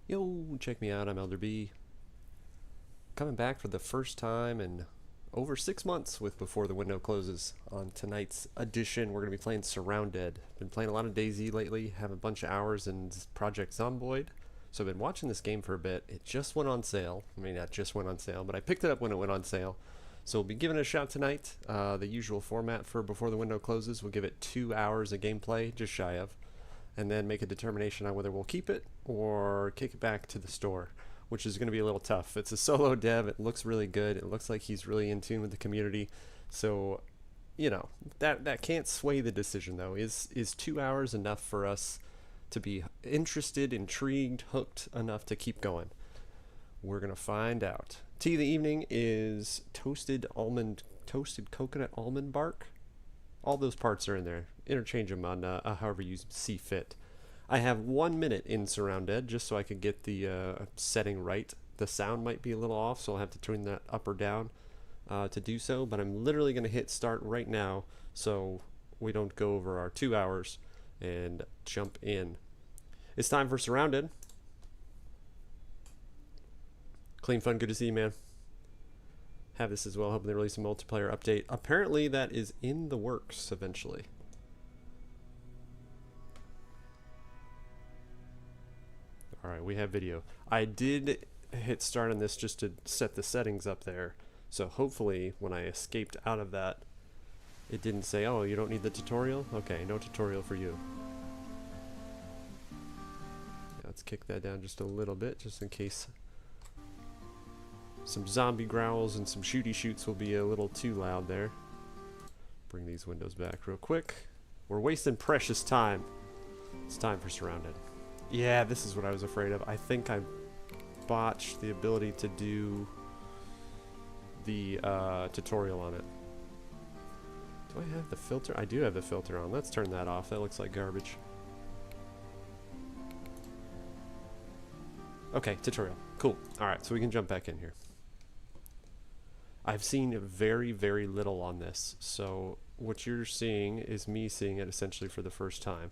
Yo, check me out, I'm Elder B. Coming back for the first time in over 6 months with Before the Window Closes. On tonight's edition, we're going to be playing SurrounDead. Been playing a lot of DayZ lately, have a bunch of hours in Project Zomboid. So I've been watching this game for a bit. It just went on sale. I mean, not just went on sale, but I picked it up when it went on sale. So we'll be giving it a shot tonight. The usual format for Before the Window Closes, we'll give it 2 hours of gameplay, just shy of, and then make a determination on whether we'll keep it or kick it back to the store, which is going to be a little tough. It's a solo dev. It looks really good. It looks like he's really in tune with the community. So, you know, that can't sway the decision, though. Is 2 hours enough for us to be interested, intrigued, hooked enough to keep going? We're going to find out. Tea of the evening is toasted coconut almond bark. All those parts are in there. Interchange them on however you see fit. I have 1 minute in SurrounDead just so I could get the setting right. The sound might be a little off, so I'll have to turn that up or down to do so. But I'm literally going to hit start right now so we don't go over our 2 hours and jump in. It's time for SurrounDead. Clean Fun, good to see you, man. Have this as well. Hoping they release a multiplayer update. Apparently that is in the works eventually. Alright, we have video. I did hit start on this just to set the settings up there. So hopefully when I escaped out of that, it didn't say, oh, you don't need the tutorial? Okay, no tutorial for you. Let's kick that down just a little bit, just in case some zombie growls and some shooty shoots will be a little too loud there. Bring these windows back real quick. We're wasting precious time. It's time for SurrounDead. Yeah, this is what I was afraid of. I think I botched the ability to do the tutorial on it. Do I have the filter? I do have the filter on. Let's turn that off. That looks like garbage. Okay, tutorial. Cool. Alright, so we can jump back in here. I've seen very, very little on this, so what you're seeing is me seeing it essentially for the first time.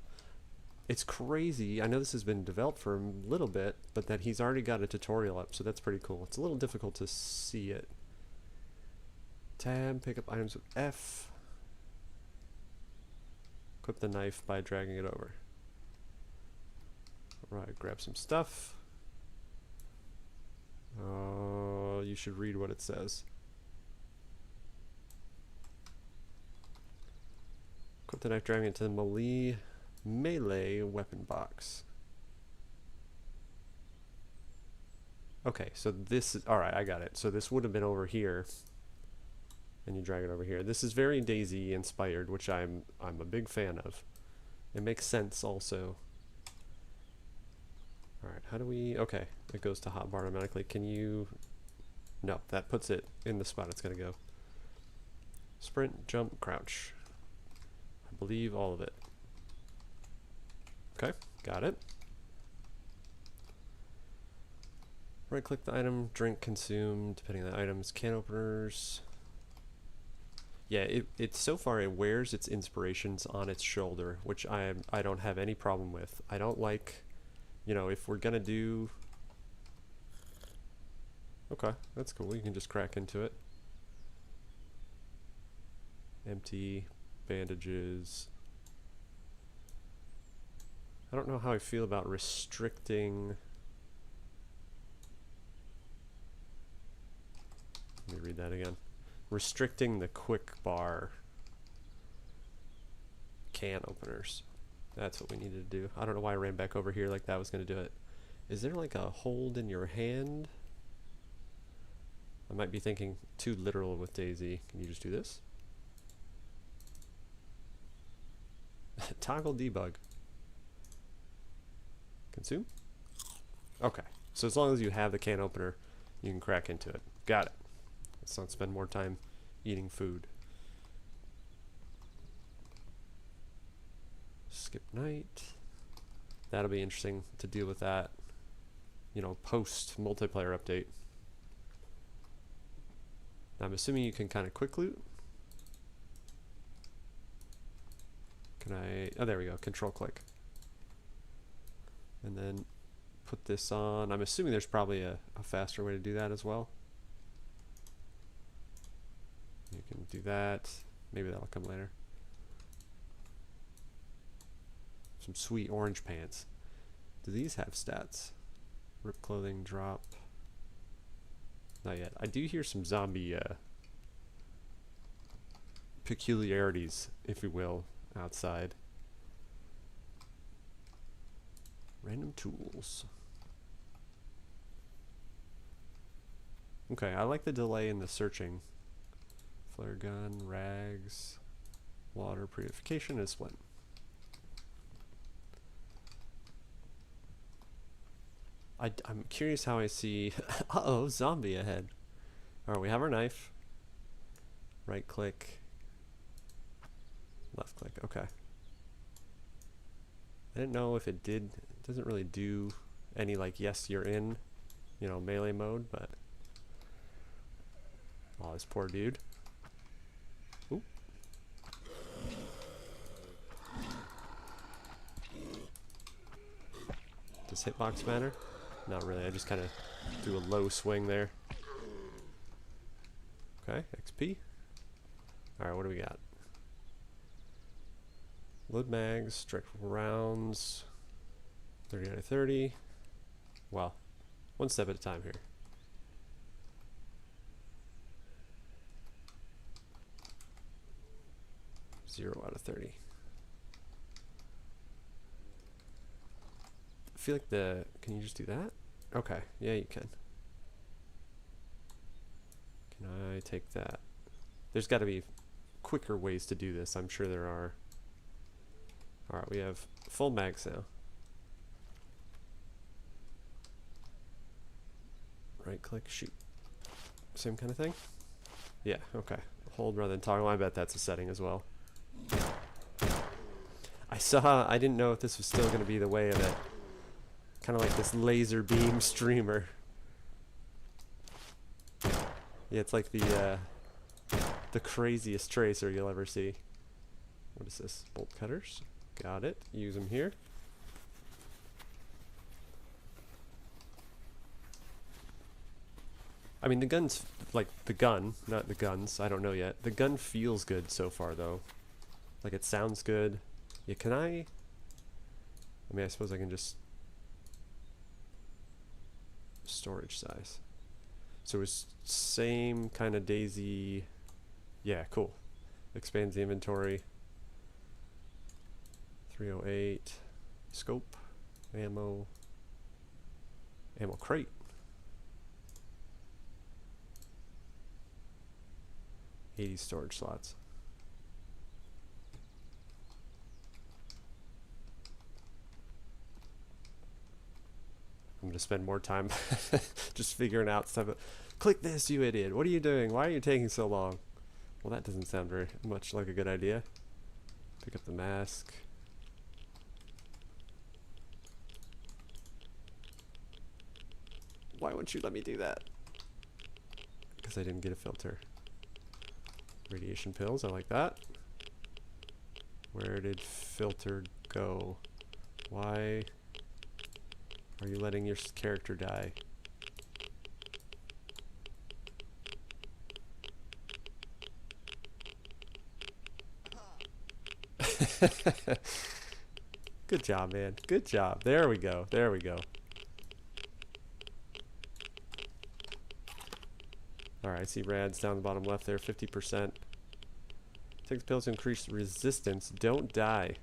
It's crazy. I know this has been developed for a little bit, but that he's already got a tutorial up, so that's pretty cool. It's a little difficult to see it. Tab, pick up items with F. Equip the knife by dragging it over. Alright, grab some stuff. You should read what it says. Equip the knife, dragging it to the melee weapon box. Okay, so this is alright. I got it. So this would have been over here, and you drag it over here. This is very DayZ inspired, which I'm a big fan of. It makes sense also. Alright, how do we... Okay, it goes to hotbar automatically. Can you... No, that puts it in the spot it's going to go. Sprint, jump, crouch. I believe all of it. Okay, got it. Right click the item, drink, consume, depending on the items, can openers. Yeah, it so far it wears its inspirations on its shoulder, which I don't have any problem with. I don't like... You know, if we're gonna do... Okay, that's cool. You can just crack into it. Empty, bandages. I don't know how I feel about restricting... Let me read that again. Restricting the quick bar can openers. That's what we needed to do. I don't know why I ran back over here like that was going to do it. Is there like a hold in your hand? I might be thinking too literal with DayZ. Can you just do this? Toggle debug. Consume? Okay. So as long as you have the can opener, you can crack into it. Got it. Let's not spend more time eating food. Skip night. That'll be interesting to deal with that, you know, post multiplayer update. Now I'm assuming you can kind of quick loot. Can I... Oh, there we go. Control click. And then put this on. I'm assuming there's probably a faster way to do that as well. You can do that. Maybe that'll come later. Some sweet orange pants. Do these have stats? Rip clothing, drop. Not yet. I do hear some zombie peculiarities, if you will, outside. Random tools. Okay, I like the delay in the searching. Flare gun, rags, water purification, and splint. I'm curious how I see... Uh-oh, zombie ahead. Alright, we have our knife. Right click. Left click, okay. I didn't know if it did... It doesn't really do any, like, yes, you're in, you know, melee mode, but... Oh, this poor dude. Oop. Does hitbox matter? Not really, I just kind of do a low swing there. Okay, XP. Alright, what do we got? Load mags, strike rounds, 30 out of 30. Well, one step at a time here. Zero out of 30. I feel like the... Can you just do that? Okay, yeah, you can. Can I take that? There's got to be quicker ways to do this. I'm sure there are. Alright, we have full mags now. Right click, shoot. Same kind of thing? Yeah, okay. Hold rather than toggle. I bet that's a setting as well. I didn't know if this was still going to be the way of it. Kind of like this laser beam streamer. Yeah, it's like the craziest tracer you'll ever see. What is this? Bolt cutters. Got it. Use them here. I mean, the gun's like the gun, not the guns. I don't know yet. The gun feels good so far, though. Like, it sounds good. Yeah, can I mean, I suppose I can just... Storage size. So it's same kind of Daisy... Yeah, cool. Expands the inventory. 308. Scope. Ammo. Ammo crate. $80 storage slots. I'm going to spend more time just figuring out stuff. Click this, you idiot. What are you doing? Why are you taking so long? Well, that doesn't sound very much like a good idea. Pick up the mask. Why wouldn't you let me do that? Because I didn't get a filter. Radiation pills, I like that. Where did filter go? Why are you letting your character die? Good job, man. Good job. There we go. There we go. Alright, I see rads down the bottom left there, 50%. Take the pills to increase resistance. Don't die.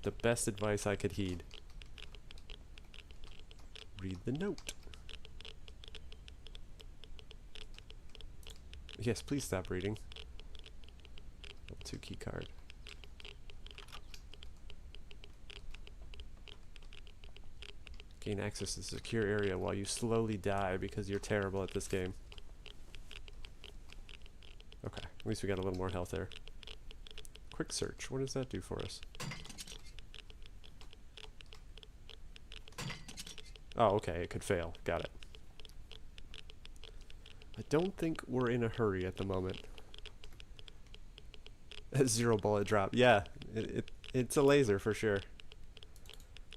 The best advice I could heed. Read the note. Yes, please stop reading. Level 2 key card. Gain access to a secure area while you slowly die because you're terrible at this game. Okay, at least we got a little more health there. Quick search, what does that do for us? Oh, okay, it could fail. Got it. I don't think we're in a hurry at the moment. 0 bullet drop. Yeah, it's a laser for sure.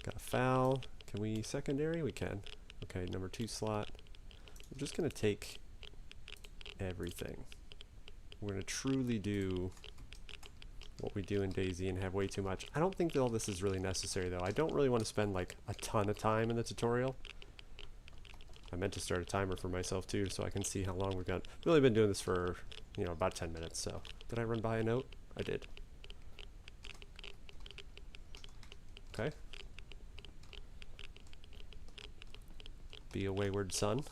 Got a foul. Can we secondary? We can. Okay, number 2 slot. I'm just going to take everything. We're going to truly do what we do in DayZ and have way too much. I don't think that all this is really necessary though. I don't really want to spend like a ton of time in the tutorial. I meant to start a timer for myself too so I can see how long we've got. We've only been doing this for, you know, about 10 minutes, so. Did I run by a note? I did. Okay. Be a wayward son.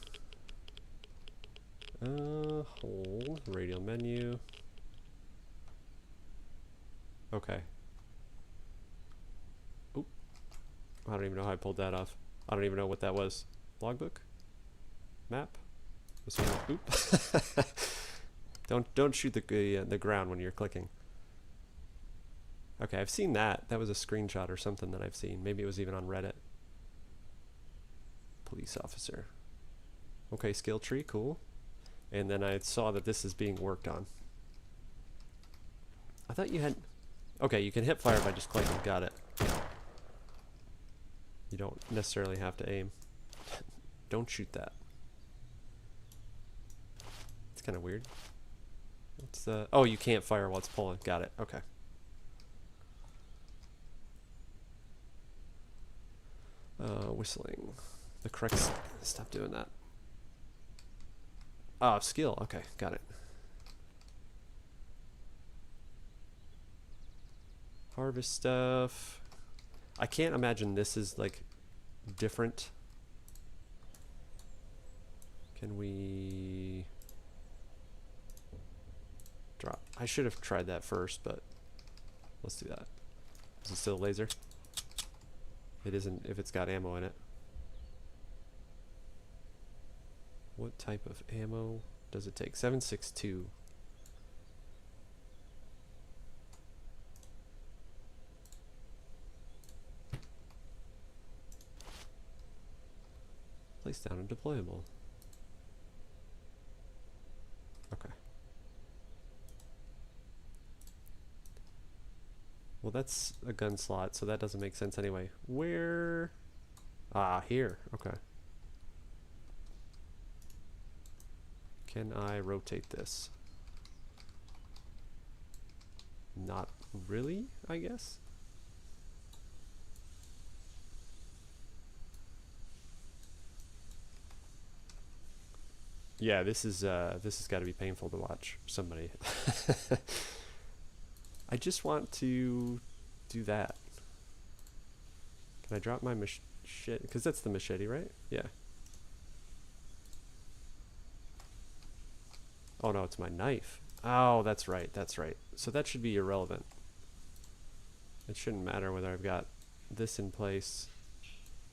Hold, radial menu. Okay. Oop. I don't even know how I pulled that off. I don't even know what that was. Logbook? Map? Oop. Don't shoot the ground when you're clicking. Okay, I've seen that. That was a screenshot or something that I've seen. Maybe it was even on Reddit. Police officer. Okay, skill tree, cool. And then I saw that this is being worked on. I thought you had... Okay, you can hip fire by just clicking. Got it. You don't necessarily have to aim. Don't shoot that. It's kind of weird. What's the... Oh, you can't fire while it's pulling. Got it. Okay. Whistling. The correct... Stop doing that. Oh, skill. Okay, got it. Harvest stuff. I can't imagine this is like different. Can we drop? I should have tried that first, but let's do that. Is it still a laser? It isn't if it's got ammo in it. What type of ammo does it take? 7.62. Place down and deployable. Okay. Well, that's a gun slot, so that doesn't make sense anyway. Where? Ah, here. Okay. Can I rotate this? Not really, I guess. Yeah, this has got to be painful to watch for somebody. I just want to do that. Can I drop my machete? Because that's the machete, right? Yeah. Oh no, it's my knife. Oh, that's right, that's right. So that should be irrelevant. It shouldn't matter whether I've got this in place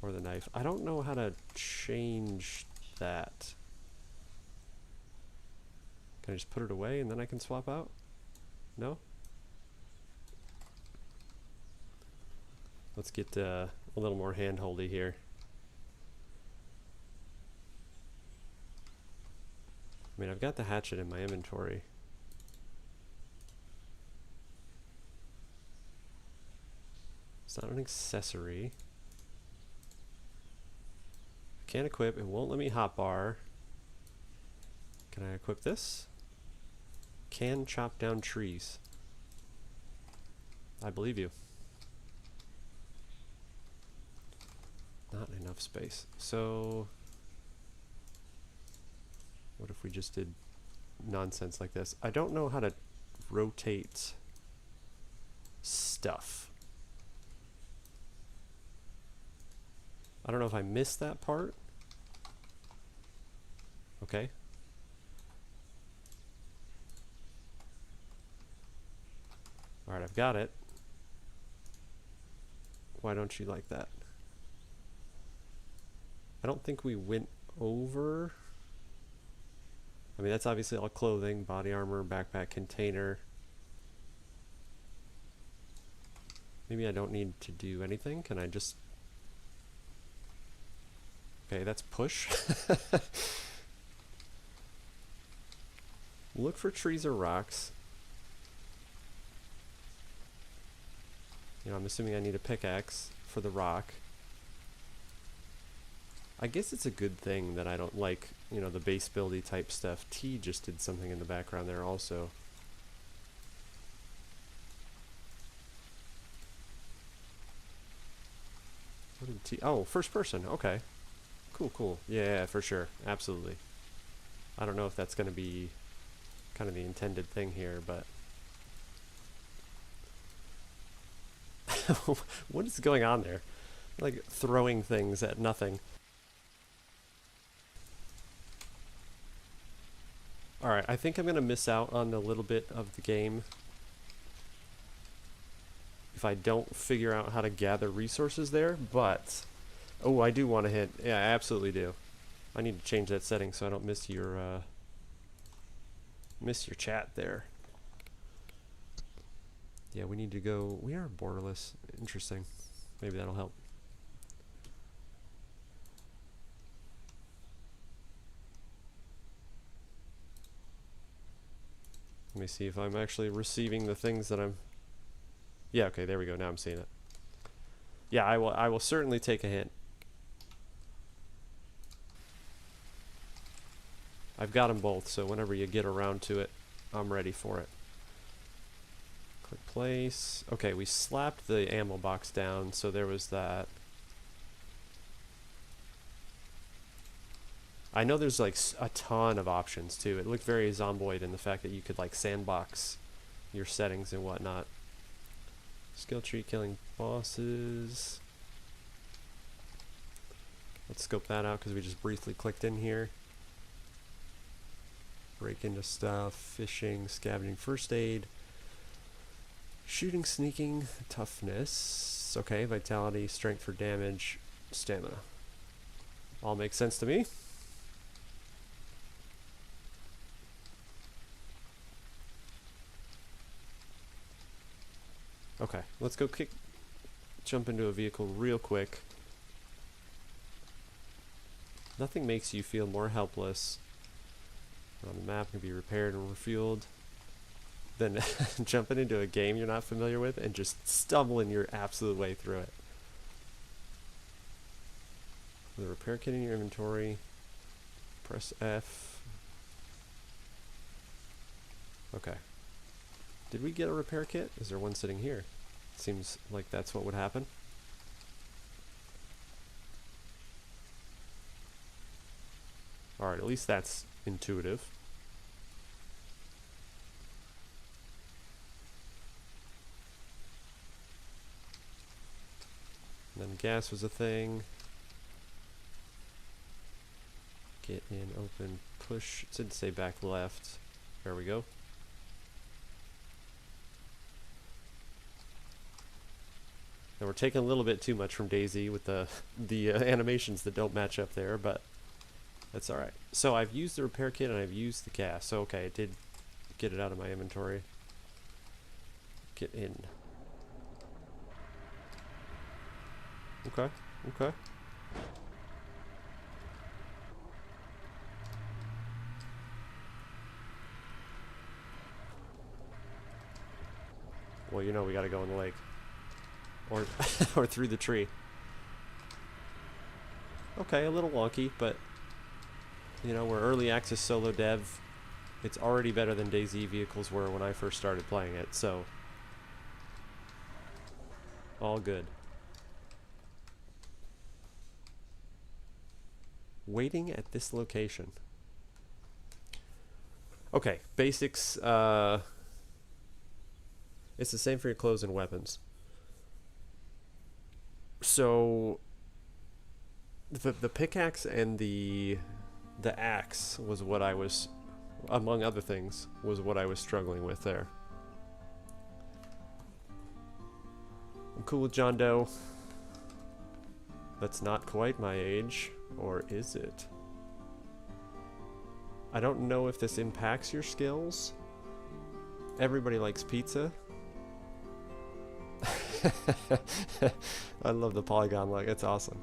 or the knife. I don't know how to change that. Can I just put it away and then I can swap out? No? Let's get a little more hand-holdy here. I mean, I've got the hatchet in my inventory. It's not an accessory. Can't equip. It won't let me hotbar. Can I equip this? Can chop down trees. I believe you. Not enough space. So... what if we just did nonsense like this? I don't know how to rotate stuff. I don't know if I missed that part. Okay. Alright, I've got it. Why don't you like that? I don't think we went over... I mean, that's obviously all clothing, body armor, backpack, container. Maybe I don't need to do anything. Can I just... Okay, that's push. Look for trees or rocks. You know, I'm assuming I need a pickaxe for the rock. I guess it's a good thing that I don't like, you know, the base buildy type stuff. T just did something in the background there also. What did T? Oh, first person. Okay. Cool, cool. Yeah, for sure. Absolutely. I don't know if that's going to be kind of the intended thing here, but... What is going on there? Like throwing things at nothing. Alright, I think I'm going to miss out on a little bit of the game if I don't figure out how to gather resources there, but... Oh, I do want to hit... Yeah, I absolutely do. I need to change that setting so I don't miss your chat there. Yeah, we need to go... We are borderless. Interesting. Maybe that'll help. Let me see if I'm actually receiving the things that I'm... Yeah, okay, there we go. Now I'm seeing it. Yeah, I will certainly take a hint. I've got them both, so whenever you get around to it, I'm ready for it. Click place. Okay, we slapped the ammo box down, so there was that. I know there's like a ton of options too. It looked very zomboid in the fact that you could like sandbox your settings and whatnot. Skill tree, killing bosses. Let's scope that out because we just briefly clicked in here. Break into stuff, fishing, scavenging, first aid, shooting, sneaking, toughness. Okay, vitality, strength for damage, stamina. All makes sense to me. Okay, let's go jump into a vehicle real quick. Nothing makes you feel more helpless on the map can be repaired and refueled than jumping into a game you're not familiar with and just stumbling your absolute way through it. The repair kit in your inventory. Press F. Okay. Did we get a repair kit? Is there one sitting here? Seems like that's what would happen. Alright, at least that's intuitive. And then gas was a thing. Get in, open, push. It didn't say back left. There we go. And we're taking a little bit too much from DayZ with the animations that don't match up there, but that's alright. So I've used the repair kit and I've used the gas. So okay, it did get it out of my inventory. Get in. Okay, okay. Well, you know we gotta go in the lake. Or or through the tree. Okay, a little wonky, but you know, we're early access solo dev. It's already better than DayZ vehicles were when I first started playing it, so all good. Waiting at this location. Okay, basics. It's the same for your clothes and weapons. So the pickaxe and the axe was what I was, among other things, was what I was struggling with there. I'm cool with John Doe. That's not quite my age, or is it? I don't know if this impacts your skills. Everybody likes pizza. I love the polygon look, it's awesome.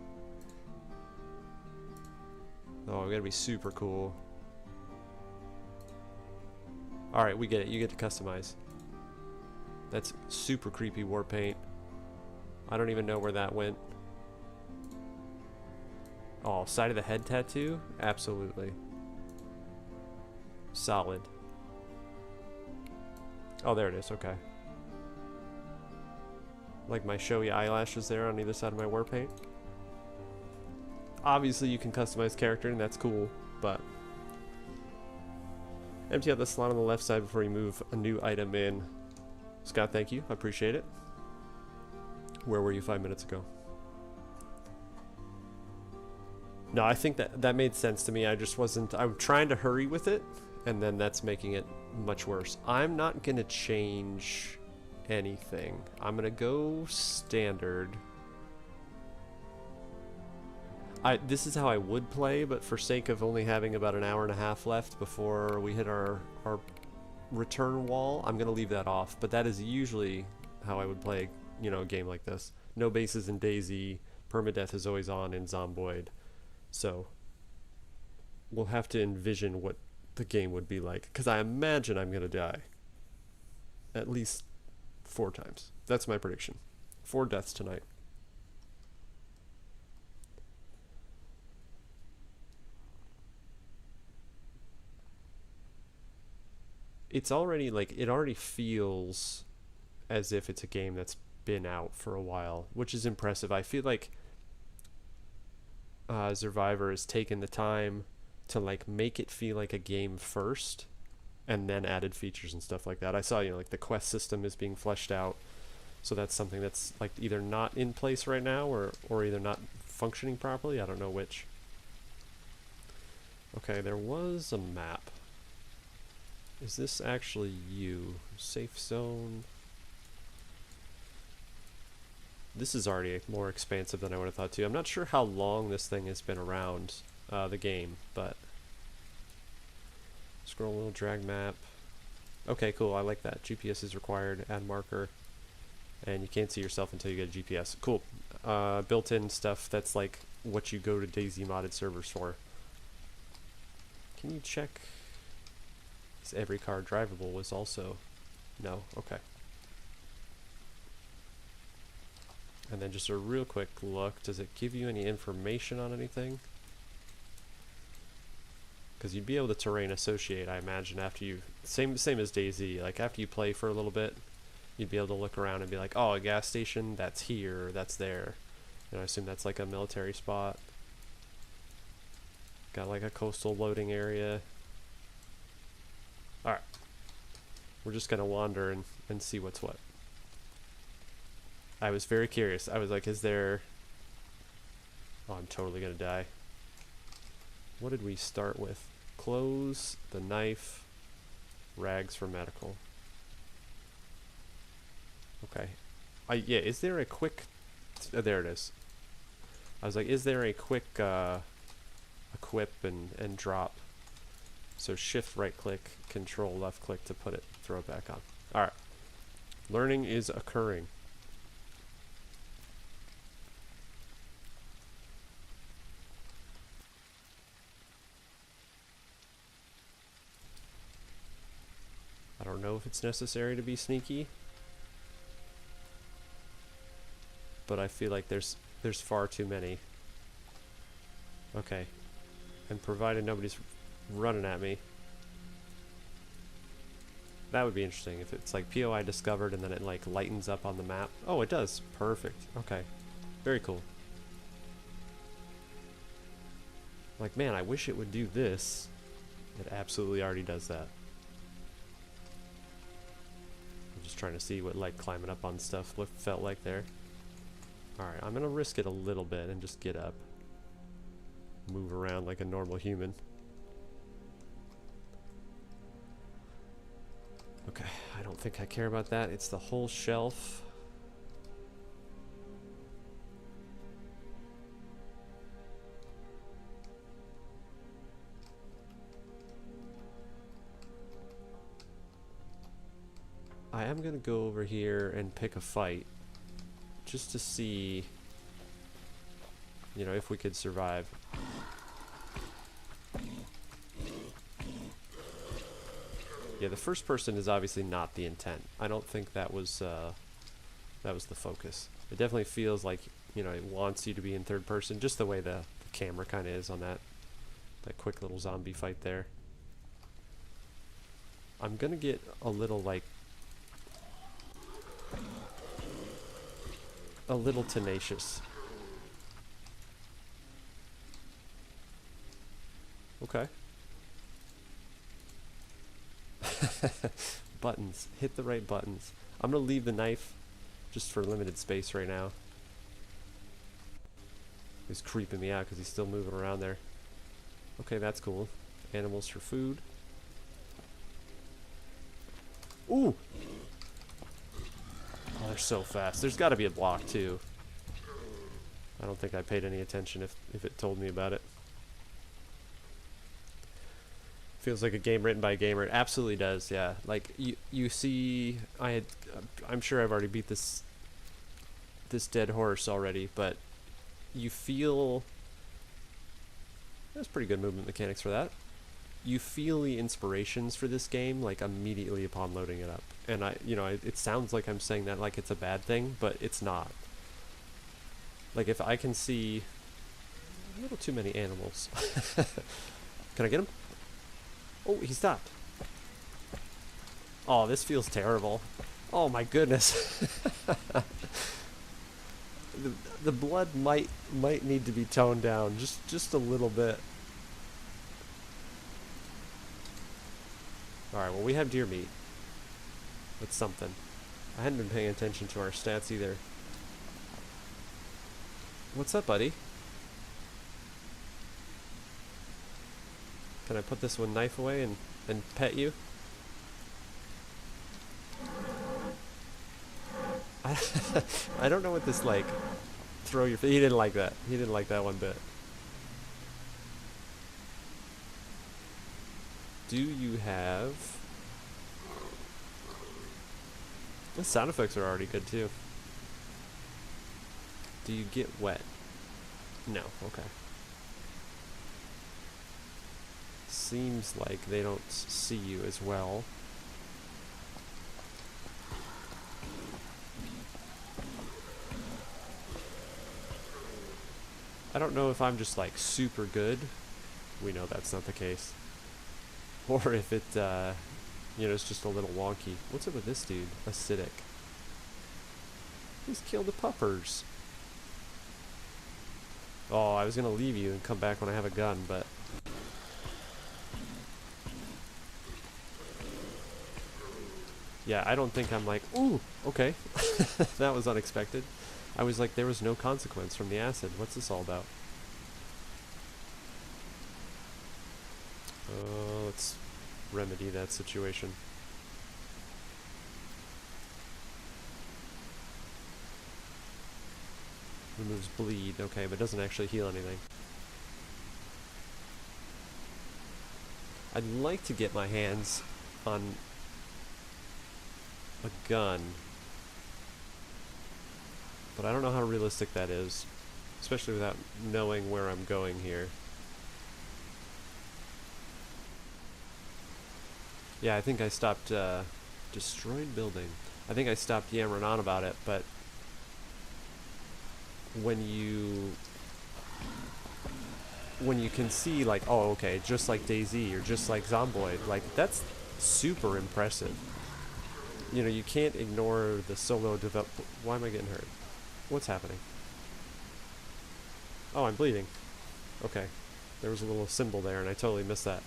Oh, we gotta be super cool. Alright, we get it, you get to customize. That's super creepy war paint. I don't even know where that went. Oh, side of the head tattoo? Absolutely. Solid. Oh, there it is. Okay. Like my showy eyelashes there on either side of my war paint. Obviously, you can customize character, and that's cool, but empty out the slot on the left side before you move a new item in. Scott, thank you. I appreciate it. Where were you 5 minutes ago? No, I think that made sense to me. I just wasn't... I'm trying to hurry with it, and then that's making it much worse. I'm not going to change anything. I'm going to go standard. This is how I would play, but for sake of only having about an hour and a half left before we hit our return wall, I'm going to leave that off. But that is usually how I would play, you know, a game like this. No bases in DayZ. Permadeath is always on in Zomboid. So we'll have to envision what the game would be like, because I imagine I'm going to die at least 4 times. That's my prediction. 4 deaths tonight. It's already, like, it already feels as if it's a game that's been out for a while, which is impressive. I feel like Survivor has taken the time to, like, make it feel like a game first, and then added features and stuff like that. I saw, you know, like, the quest system is being fleshed out, so that's something that's, like, either not in place right now, or either not functioning properly. I don't know which. Okay, there was a map. Is this actually you? Safe zone. This is already more expansive than I would have thought too. I'm not sure how long this thing has been around, the game, but... Scroll a little, drag map. Okay, cool, I like that. GPS is required, add marker. And you can't see yourself until you get a GPS. Cool. Built-in stuff that's like what you go to DayZ modded servers for. Can you check... Is every car drivable was also... No, okay. And then just a real quick look, does it give you any information on anything? Because you'd be able to terrain associate, I imagine, after you... Same as DayZ, like after you play for a little bit, you'd be able to look around and be like, oh, a gas station, that's here, that's there. And I assume that's like a military spot. Got like a coastal loading area. Alright. We're just gonna wander and see what's what. I was very curious. I was like, is there... Oh, I'm totally gonna die. What did we start with? Clothes, the knife, rags for medical. Okay. Yeah, is there a quick... there it is. I was like, is there a quick equip and drop? So shift right click, control left click to put it, throw it back on. Alright. Learning is occurring. I don't know if it's necessary to be sneaky, but I feel like there's far too many. Okay. And provided nobody's running at me. That would be interesting if it's like POI discovered and then it like lightens up on the map. Oh, it does. Perfect. Okay. Very cool. Like, man, I wish it would do this. It absolutely already does that. I'm just trying to see what like climbing up on stuff felt like there. Alright, I'm gonna risk it a little bit and just get up. Move around like a normal human. Okay, I don't think I care about that. It's the whole shelf. I am gonna go over here and pick a fight just to see, you know, if we could survive. Yeah, the first person is obviously not the intent. I don't think that was the focus. It definitely feels like, you know, it wants you to be in third person, just the way the camera kind of is on that quick little zombie fight there. I'm gonna get a little like a little tenacious. Okay. Buttons. Hit the right buttons. I'm gonna leave the knife just for limited space right now. He's creeping me out because he's still moving around there. Okay, that's cool. Animals for food. Ooh! Oh, they're so fast. There's got to be a block, too. I don't think I paid any attention if it told me about it. Feels like a game written by a gamer. It absolutely does, yeah. Like, you see... I'm sure I've already beat this dead horse already, but you feel... That's pretty good movement mechanics for that. You feel the inspirations for this game like immediately upon loading it up, and it sounds like I'm saying that like it's a bad thing, but it's not. Like if I can see a little too many animals. Can I get him? Oh, he stopped. Oh, this feels terrible. Oh my goodness. The blood might need to be toned down just a little bit. Alright, well we have deer meat. That's something. I hadn't been paying attention to our stats either. What's up, buddy? Can I put this one knife away and pet you? I don't know what this like. Throw your... He didn't like that. He didn't like that one bit. Do you have... The sound effects are already good too. Do you get wet? No, okay. Seems like they don't see you as well. I don't know if I'm just like super good. We know that's not the case. Or if it, it's just a little wonky. What's up with this dude? Acidic. He's killed the puppers. Oh, I was gonna leave you and come back when I have a gun, but... Yeah, I don't think I'm like, ooh, okay. That was unexpected. I was like, there was no consequence from the acid. What's this all about? Let's remedy that situation. Removes bleed, okay, but doesn't actually heal anything. I'd like to get my hands on a gun, but I don't know how realistic that is, especially without knowing where I'm going here. Yeah, I think I stopped, destroyed building. I think I stopped yammering on about it, but when you can see, like, oh, okay, just like DayZ or just like Zomboid, like, that's super impressive. You know, you can't ignore the solo develop... Why am I getting hurt? What's happening? Oh, I'm bleeding. Okay. There was a little symbol there, and I totally missed that.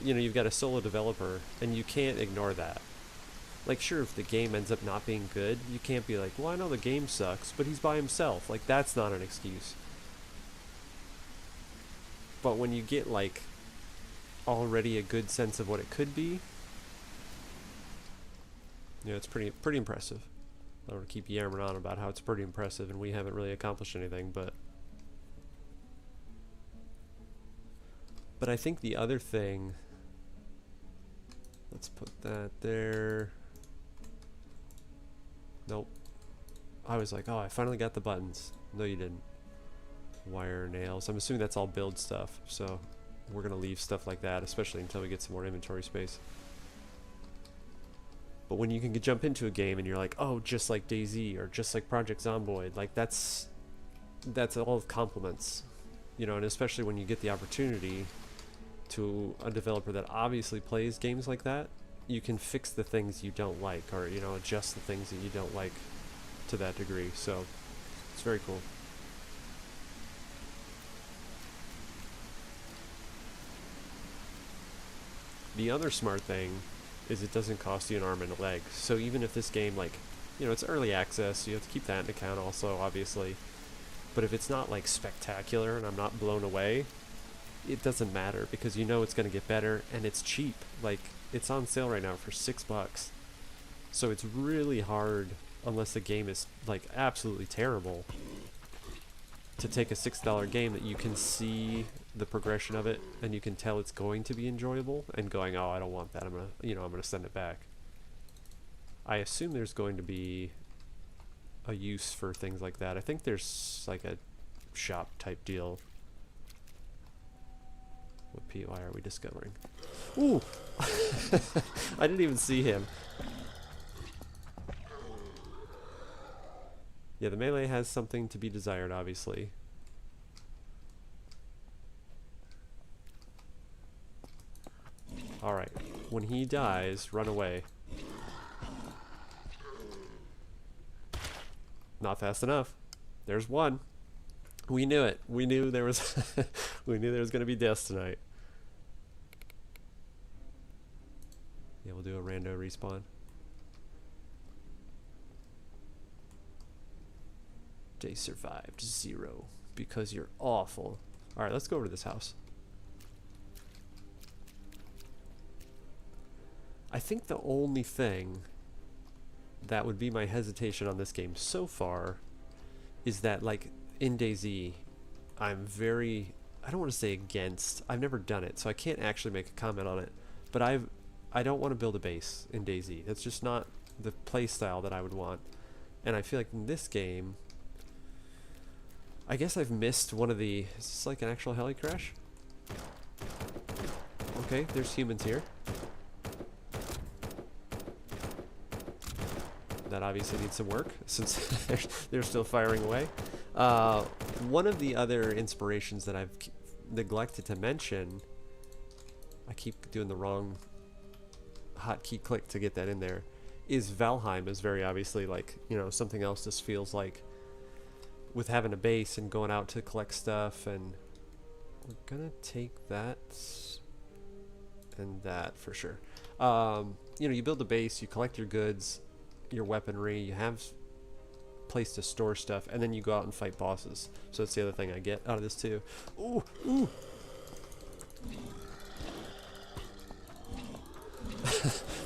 You've got a solo developer, and you can't ignore that. Like, sure, if the game ends up not being good, you can't be like, well, I know the game sucks, but he's by himself. Like, that's not an excuse. But when you get, like, already a good sense of what it could be, it's pretty impressive. I don't want to keep yammering on about how it's pretty impressive and we haven't really accomplished anything, but I think the other thing, let's put that there. Nope. I was like, oh, I finally got the buttons. No, you didn't. Wire nails. I'm assuming that's all build stuff, so we're gonna leave stuff like that, especially until we get some more inventory space. But when you can jump into a game and you're like, oh, just like DayZ or just like Project Zomboid, like that's all compliments. You know, and especially when you get the opportunity to a developer that obviously plays games like that, you can fix the things you don't like, or, you know, adjust the things that you don't like to that degree. So it's very cool. The other smart thing is it doesn't cost you an arm and a leg. So even if this game, like, you know, it's early access, so you have to keep that in account also, obviously. But if it's not like spectacular and I'm not blown away, it doesn't matter, because you know it's going to get better, and it's cheap. Like, it's on sale right now for $6. So it's really hard, unless the game is like absolutely terrible, to take a $6 game that you can see the progression of it and you can tell it's going to be enjoyable, and going, oh, I don't want that, I'm gonna send it back. I assume there's going to be a use for things like that. I think there's like a shop type deal. What POI are we discovering? Ooh! I didn't even see him. Yeah, the melee has something to be desired, obviously. Alright, when he dies, run away. Not fast enough. There's one. We knew it. We knew there was we knew there was going to be deaths tonight. Yeah, we'll do a rando respawn. Day survived 0 because you're awful. Alright, let's go over to this house. I think the only thing that would be my hesitation on this game so far is that, like, in DayZ, I'm very, I don't want to say against, I've never done it, so I can't actually make a comment on it, but I don't want to build a base in DayZ. That's just not the play style that I would want. And I feel like in this game, I guess I've missed one of the, is this like an actual heli crash? Okay, there's humans here. That obviously needs some work, since they're still firing away. One of the other inspirations that I've neglected to mention, I keep doing the wrong hotkey click to get that in there, is Valheim is very obviously, like, you know, something else this feels like, with having a base and going out to collect stuff. And we're gonna take that and that for sure. You know, you build a base, you collect your goods, your weaponry, you have place to store stuff, and then you go out and fight bosses. So that's the other thing I get out of this too. Ooh, ooh.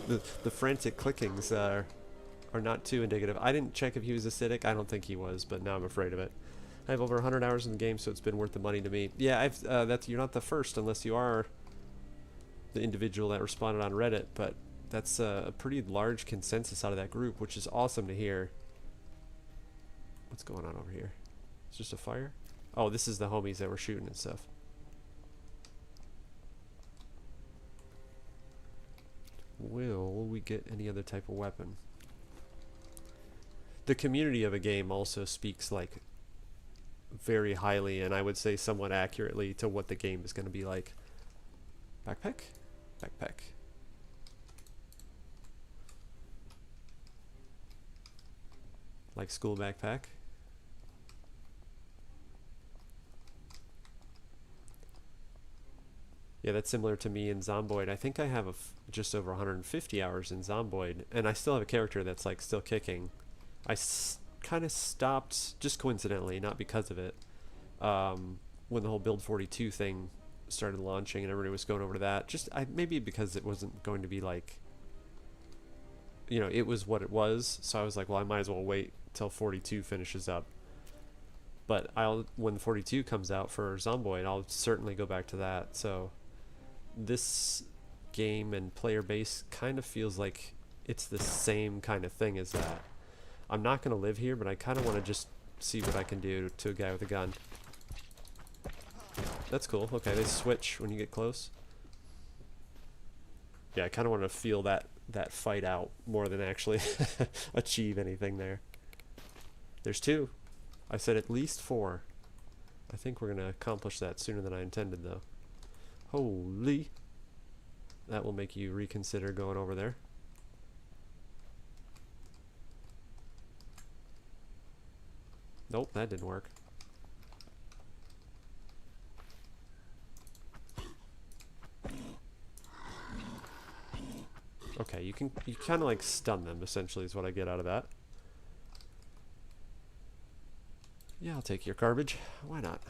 the frantic clickings are not too indicative. I didn't check if he was acidic. I don't think he was, but now I'm afraid of it. I have over 100 hours in the game, so it's been worth the money to me. Yeah, I've you're not the first, unless you are the individual that responded on Reddit, but that's a pretty large consensus out of that group, which is awesome to hear. What's going on over here? It's just a fire? Oh, this is the homies that were shooting and stuff. Will we get any other type of weapon? The community of a game also speaks, like, very highly, and I would say somewhat accurately, to what the game is going to be like. Backpack? Backpack. Like school backpack. Yeah, that's similar to me in Zomboid. I think I have just over 150 hours in Zomboid, and I still have a character that's, like, still kicking. I kind of stopped, just coincidentally, not because of it, when the whole Build 42 thing started launching and everybody was going over to that. Just maybe because it wasn't going to be, like, you know, it was what it was, so I was like, well, I might as well wait till 42 finishes up. But when 42 comes out for Zomboid, I'll certainly go back to that. So this game and player base kind of feels like it's the same kind of thing as that. I'm not going to live here, but I kind of want to just see what I can do to a guy with a gun. That's cool. Okay, they switch when you get close. Yeah, I kind of want to feel that fight out more than actually achieve anything there. There's 2. I said at least 4. I think we're going to accomplish that sooner than I intended, though. Holy. That will make you reconsider going over there. Nope, that didn't work. Okay, you kind of like stun them, essentially, is what I get out of that. Yeah, I'll take your garbage. Why not?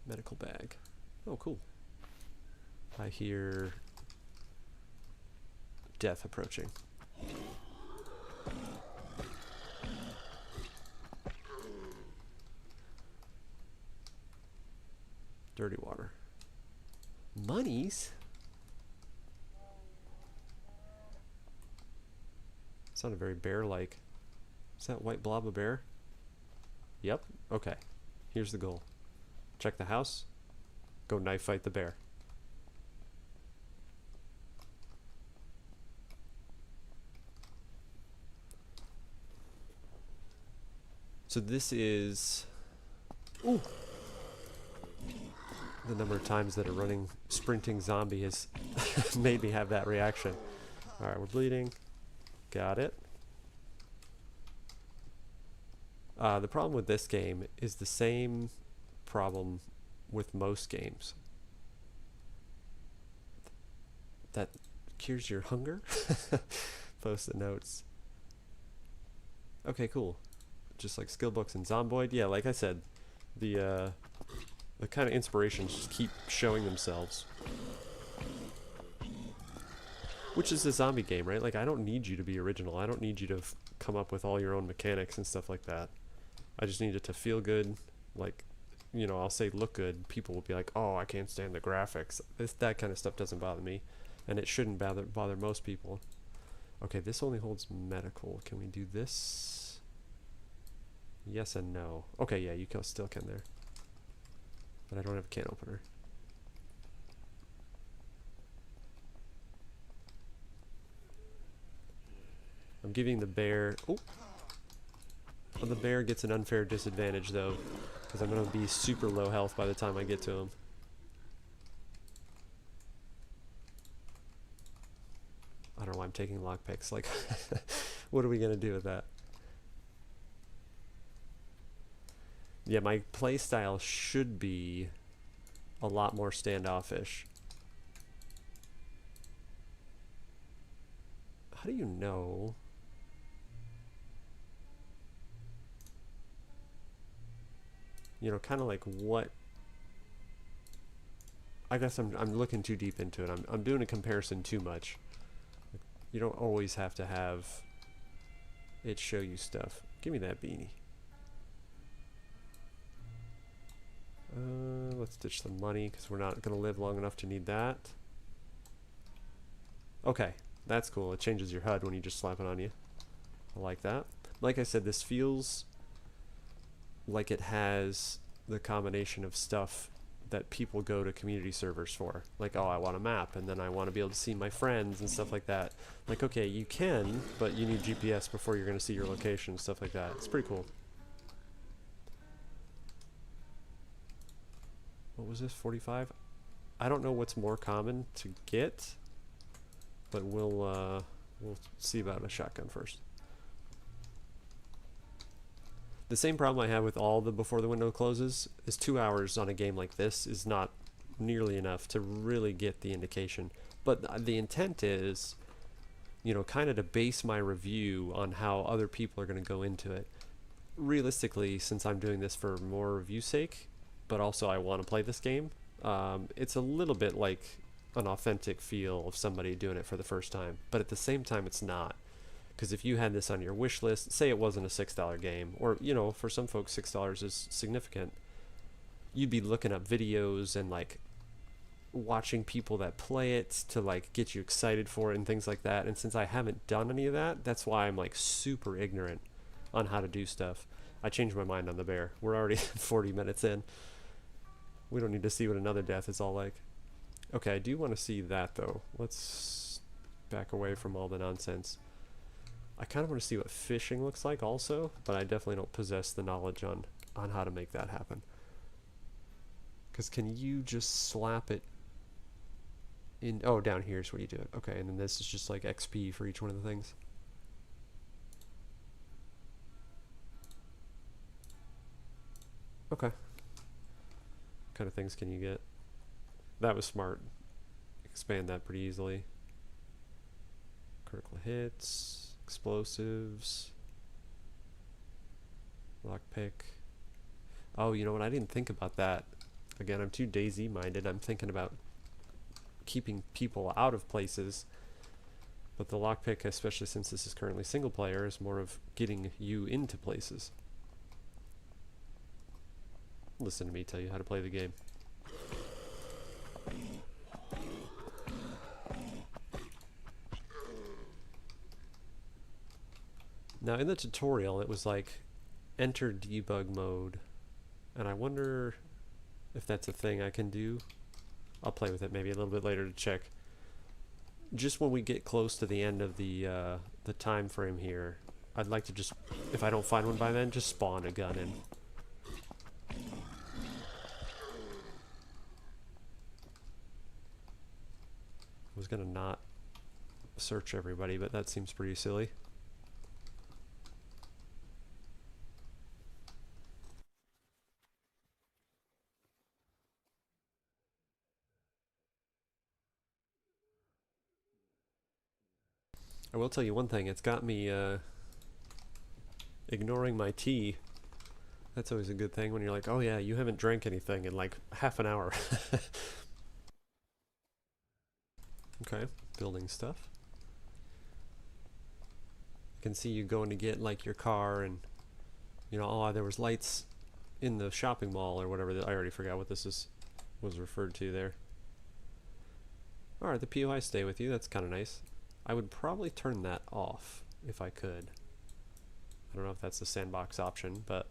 Medical bag. Oh, cool. I hear death approaching. Dirty water. Monies? Sounded very bear-like. Is that white blob a bear? Yep. Okay. Here's the goal. Check the house. Go knife fight the bear. So this is... Ooh! The number of times that a running, sprinting zombie has made me have that reaction. Alright, we're bleeding. Got it. The problem with this game is the same problem with most games. That cures your hunger? Post-it notes. Okay, cool. Just like skill books and Zomboid. Yeah, like I said, the kind of inspirations just keep showing themselves. Which is a zombie game, right? Like, I don't need you to be original. I don't need you to come up with all your own mechanics and stuff like that. I just need it to feel good. Like, you know, I'll say look good. People will be like, oh, I can't stand the graphics. That kind of stuff doesn't bother me. And it shouldn't bother most people. Okay, this only holds medical. Can we do this? Yes and no. Okay, yeah, you still can there. But I don't have a can opener. I'm giving the bear... Oh! Well, the bear gets an unfair disadvantage, though, because I'm going to be super low health by the time I get to him. I don't know why I'm taking lockpicks. Like, what are we going to do with that? Yeah, my playstyle should be a lot more standoffish. How do you know? You know, kind of like what... I guess I'm looking too deep into it. I'm doing a comparison too much. You don't always have to have it show you stuff. Give me that beanie. Let's ditch the money because we're not going to live long enough to need that. Okay, that's cool. It changes your HUD when you just slap it on you. I like that. Like I said, this feels like it has the combination of stuff that people go to community servers for. Like, oh, I want a map, and then I want to be able to see my friends and stuff like that. Like, okay, you can, but you need GPS before you're going to see your location, stuff like that. It's pretty cool. What was this, 45? I don't know what's more common to get, but we'll see about a shotgun first. The same problem I have with all the before the window closes is 2 hours on a game like this is not nearly enough to really get the indication. But the intent is, you know, kind of to base my review on how other people are going to go into it. Realistically, since I'm doing this for more review sake, but also I want to play this game, it's a little bit like an authentic feel of somebody doing it for the first time. But at the same time, it's not. Because if you had this on your wish list, say it wasn't a $6 game, or, you know, for some folks $6 is significant, you'd be looking up videos and, like, watching people that play it to, like, get you excited for it and things like that. And since I haven't done any of that, that's why I'm, like, super ignorant on how to do stuff. I changed my mind on the bear. We're already 40 minutes in. We don't need to see what another death is all like. Okay, I do want to see that though. Let's back away from all the nonsense. I kind of want to see what fishing looks like also, but I definitely don't possess the knowledge on how to make that happen. Because can you just slap it in? Oh, down here is where you do it. Okay, and then this is just like XP for each one of the things. Okay. What kind of things can you get? That was smart. Expand that pretty easily. Critical hits, explosives, lockpick. Oh, you know what? I didn't think about that. Again, I'm too DayZ minded. I'm thinking about keeping people out of places. But the lockpick, especially since this is currently single player, is more of getting you into places. Listen to me tell you how to play the game. Now in the tutorial it was like enter debug mode, and I wonder if that's a thing I can do. I'll play with it maybe a little bit later to check. Just when we get close to the end of the time frame here, I'd like to just, if I don't find one by then, just spawn a gun in. I was gonna not search everybody, but that seems pretty silly. I will tell you one thing, it's got me ignoring my tea. That's always a good thing when you're like, oh yeah, you haven't drank anything in like half an hour. Okay, building stuff. I can see you going to get like your car and, you know, oh, there was lights in the shopping mall or whatever. I already forgot what this was referred to there. Alright, the POI stay with you, that's kind of nice. I would probably turn that off if I could. I don't know if that's the sandbox option, but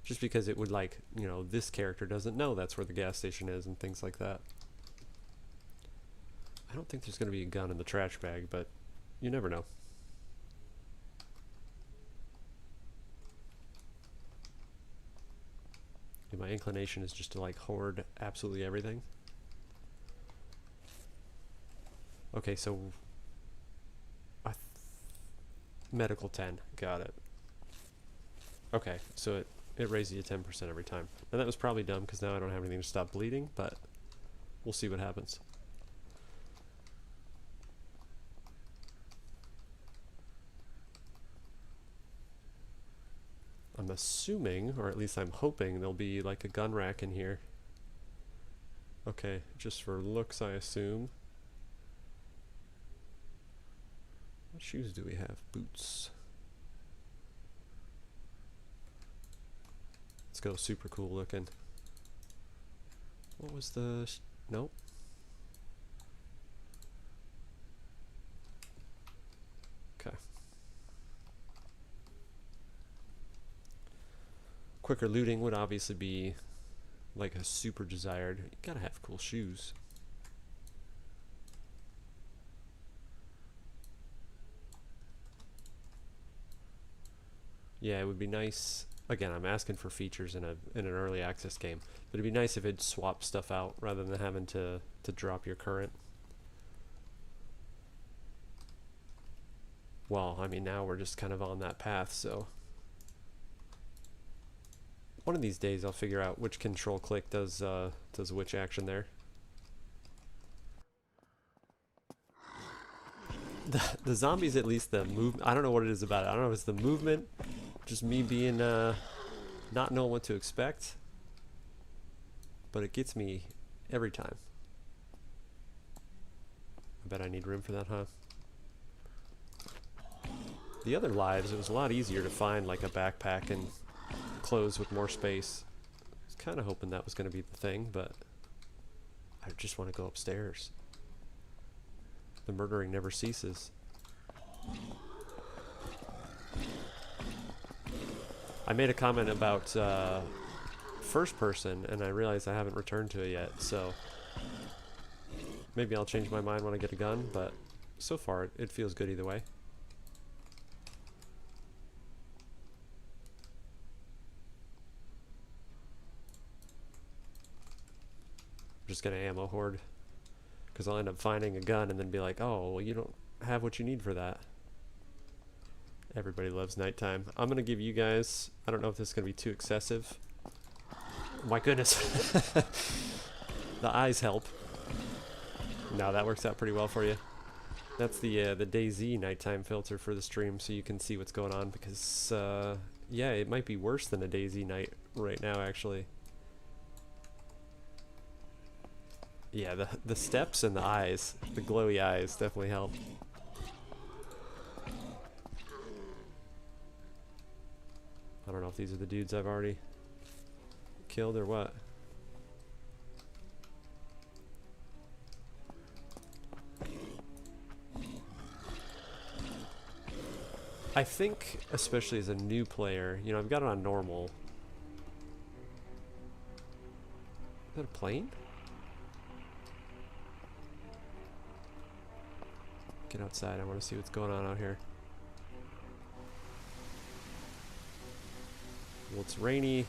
just because it would, like, you know, this character doesn't know that's where the gas station is and things like that. I don't think there's going to be a gun in the trash bag, but you never know. My inclination is just to like hoard absolutely everything. Okay, so medical 10, got it. Okay, so it raises you 10% every time. And that was probably dumb because now I don't have anything to stop bleeding, but we'll see what happens. I'm assuming, or at least I'm hoping, there'll be like a gun rack in here. Okay, just for looks I assume. What shoes do we have? Boots. Let's go super cool looking. What was the... nope. Okay. Quicker looting would obviously be like a super desired. You gotta have cool shoes. Yeah, it would be nice. Again, I'm asking for features in an early access game, but it'd be nice if it'd swap stuff out rather than having to drop your current. Well, I mean, now we're just kind of on that path, so one of these days I'll figure out which control click does which action there. The zombies, at least the movement, I don't know what it is about it. I don't know if it's the movement, just me being not knowing what to expect, but it gets me every time. I bet I need room for that, huh? The other lives, it was a lot easier to find like a backpack and clothes with more space. I was kind of hoping that was going to be the thing, but I just want to go upstairs. The murdering never ceases. I made a comment about first person, and I realize I haven't returned to it yet, so maybe I'll change my mind when I get a gun, but so far it feels good either way. I'm just gonna ammo hoard, because I'll end up finding a gun and then be like, oh, well, you don't have what you need for that. Everybody loves nighttime. I'm gonna give you guys, I don't know if this is gonna be too excessive. My goodness. The eyes help. No, that works out pretty well for you. That's the DayZ nighttime filter for the stream, so you can see what's going on, because yeah, it might be worse than a DayZ night right now, actually. Yeah, the steps and the eyes, the glowy eyes definitely help. I don't know if these are the dudes I've already killed or what. I think, especially as a new player, you know, I've got it on normal. Is that a plane? Get outside, I want to see what's going on out here. Well, it's rainy.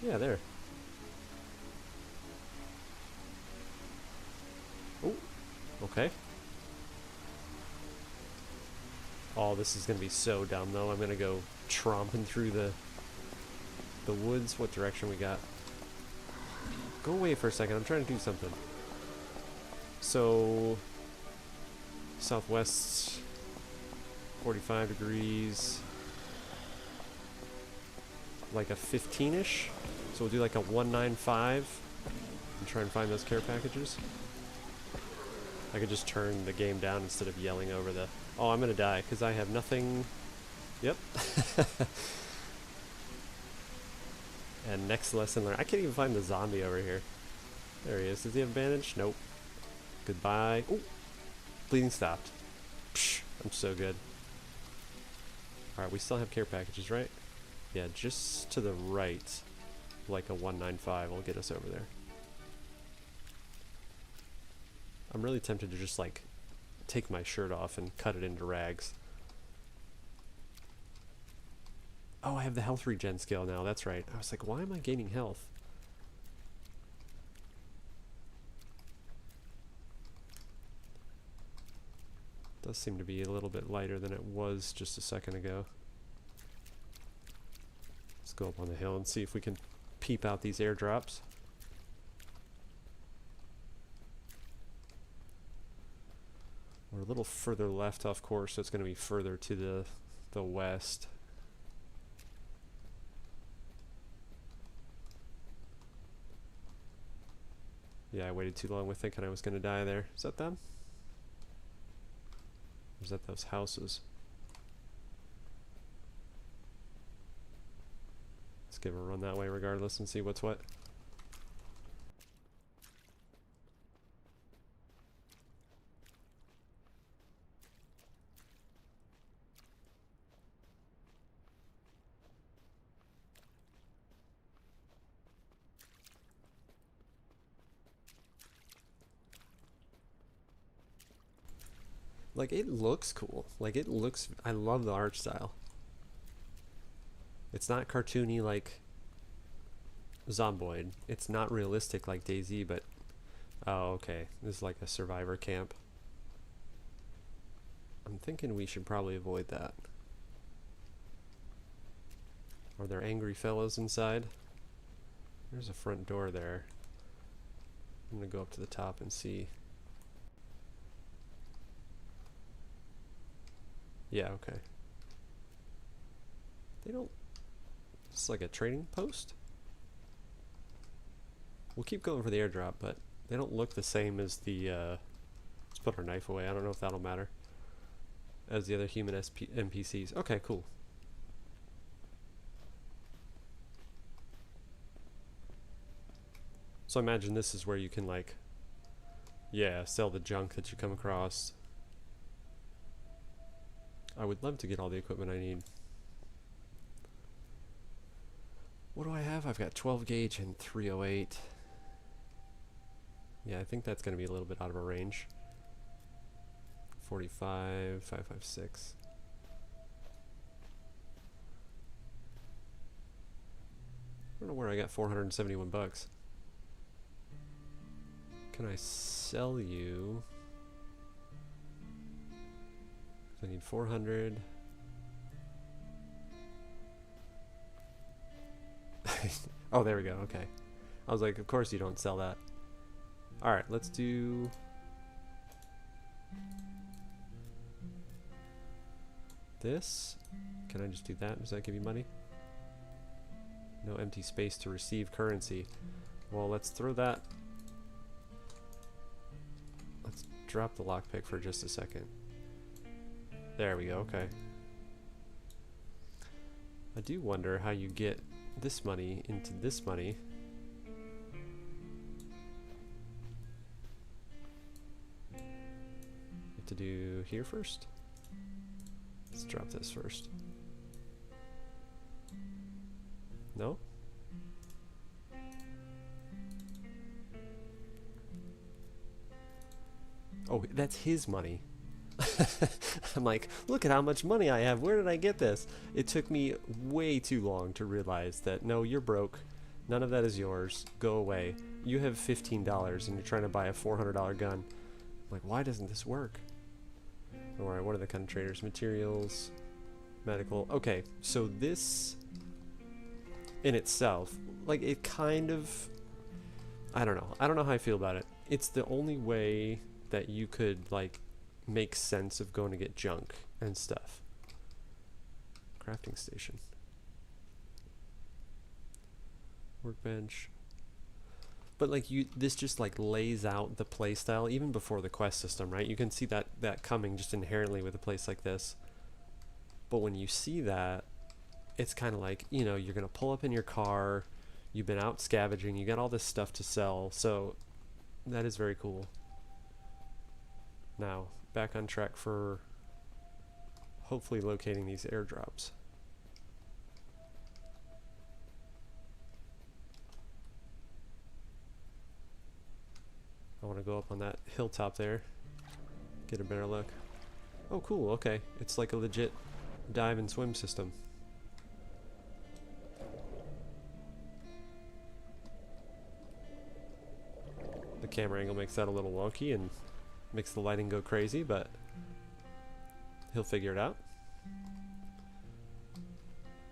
Yeah, there. Oh, okay. Oh, this is gonna be so dumb though. I'm gonna go tromping through the woods. What direction we got? Go away for a second. I'm trying to do something. So, southwest, 45 degrees, like a 15-ish. So we'll do like a 195 and try and find those care packages. I could just turn the game down instead of yelling over the... Oh, I'm gonna die because I have nothing... Yep. And next lesson learned. I can't even find the zombie over here. There he is. Does he have a bandage? Nope. Goodbye. Oh! Bleeding stopped. Psh, I'm so good. Alright, we still have care packages, right? Yeah, just to the right. Like a 195 will get us over there. I'm really tempted to just like take my shirt off and cut it into rags. Oh, I have the health regen skill now, that's right. I was like, why am I gaining health? Does seem to be a little bit lighter than it was just a second ago. Let's go up on the hill and see if we can peep out these airdrops. We're a little further left off course, so it's going to be further to the west. Yeah, I waited too long with thinking I was going to die there. Is that them? Or is that those houses? Let's give a run that way regardless and see what's what. Like, it looks cool. Like, it looks... I love the art style. It's not cartoony like Zomboid. It's not realistic like DayZ, but... Oh, okay. This is like a survivor camp. I'm thinking we should probably avoid that. Are there angry fellows inside? There's a front door there. I'm gonna go up to the top and see... Yeah, okay. They don't... It's like a trading post? We'll keep going for the airdrop, but they don't look the same as the, let's put our knife away. I don't know if that'll matter. As the other human NPCs. Okay, cool. So I imagine this is where you can, like... Yeah, sell the junk that you come across. I would love to get all the equipment I need. What do I have? I've got 12 gauge and 308. Yeah, I think that's going to be a little bit out of our range. 45, 556. I don't know where I got 471 bucks. Can I sell you? I need 400. Oh, there we go. Okay. I was like, of course you don't sell that. Alright, let's do... this. Can I just do that? Does that give you money? No empty space to receive currency. Well, let's throw that. Let's drop the lockpick for just a second. There we go, okay. I do wonder how you get this money into this money. You have to do here first. Let's drop this first. No? Oh, that's his money. I'm like, look at how much money I have. Where did I get this? It took me way too long to realize that, no, you're broke. None of that is yours. Go away. You have $15 and you're trying to buy a $400 gun. I'm like, why doesn't this work? Alright, what are the kind of traders? Materials, medical. Okay, so this in itself, like, it kind of, I don't know. I don't know how I feel about it. It's the only way that you could, like, make sense of going to get junk and stuff. Crafting station. Workbench. But like this just like lays out the playstyle even before the quest system, right? You can see that coming just inherently with a place like this. But when you see that, it's kind of like, you know, you're gonna pull up in your car, you've been out scavenging, you got all this stuff to sell, so that is very cool. Now, back on track for hopefully locating these airdrops. I want to go up on that hilltop there, get a better look. Oh cool, okay. It's like a legit dive and swim system. The camera angle makes that a little wonky and makes the lighting go crazy, but he'll figure it out.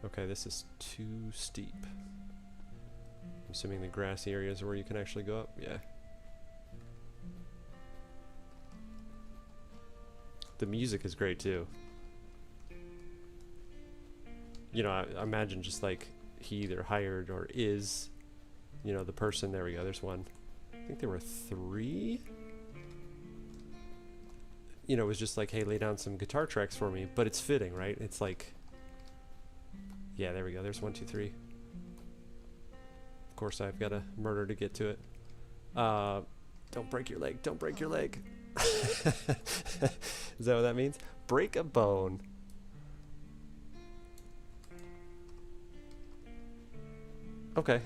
Okay, this is too steep. I'm assuming the grassy areas are where you can actually go up. Yeah. The music is great too. You know, I imagine just like he either hired or is, you know, the person. There we go, there's one. I think there were 3. You know, it was just like, hey, lay down some guitar tracks for me, but it's fitting, right? It's like, yeah, there we go, there's 1, 2, 3. Of course, I've got a murder to get to it. Don't break your leg, don't break your leg. Is that what that means? Break a bone. Okay.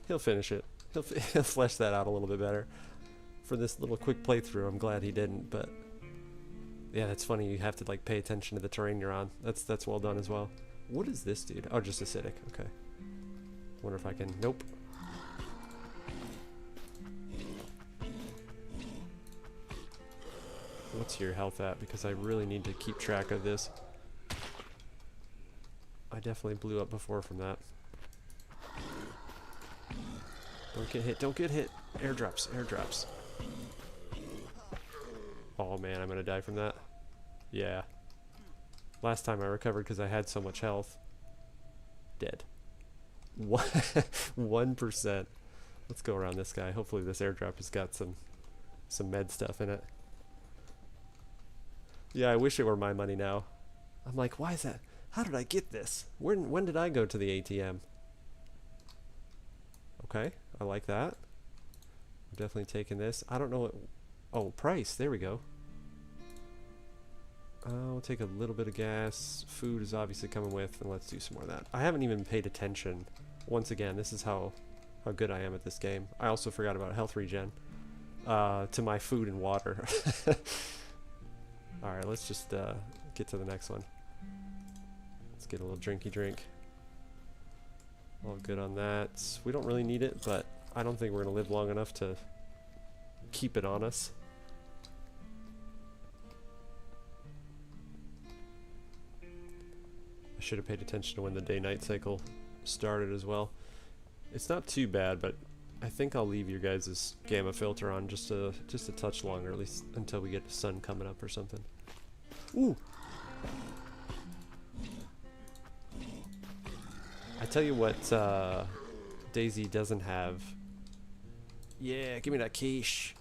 He'll finish it. He'll flesh that out a little bit better. For this little quick playthrough, I'm glad he didn't, but yeah, that's funny. You have to like pay attention to the terrain you're on. That's well done as well. What is this dude? Oh, just acidic. Okay. Wonder if I can. Nope. What's your health at? Because I really need to keep track of this. I definitely blew up before from that. Don't get hit, don't get hit. Airdrops, airdrops. Oh man, I'm gonna die from that. Yeah. Last time I recovered because I had so much health. Dead. 1%. Let's go around this guy. Hopefully this airdrop has got some med stuff in it. Yeah, I wish it were my money now. I'm like, why is that? How did I get this? When did I go to the ATM? Okay, I like that. I'm definitely taking this. I don't know what... Oh, price. There we go. I'll take a little bit of gas. Food is obviously coming with, and let's do some more of that. I haven't even paid attention. Once again, this is how good I am at this game. I also forgot about health regen. To my food and water. Alright, let's just get to the next one. Let's get a little drinky drink. All good on that. We don't really need it, but I don't think we're going to live long enough to keep it on us. I should have paid attention to when the day-night cycle started as well. It's not too bad, but I think I'll leave your guys' gamma filter on just a touch longer, at least until we get the sun coming up or something. Ooh! I tell you what Daisy doesn't have. Yeah, give me that quiche.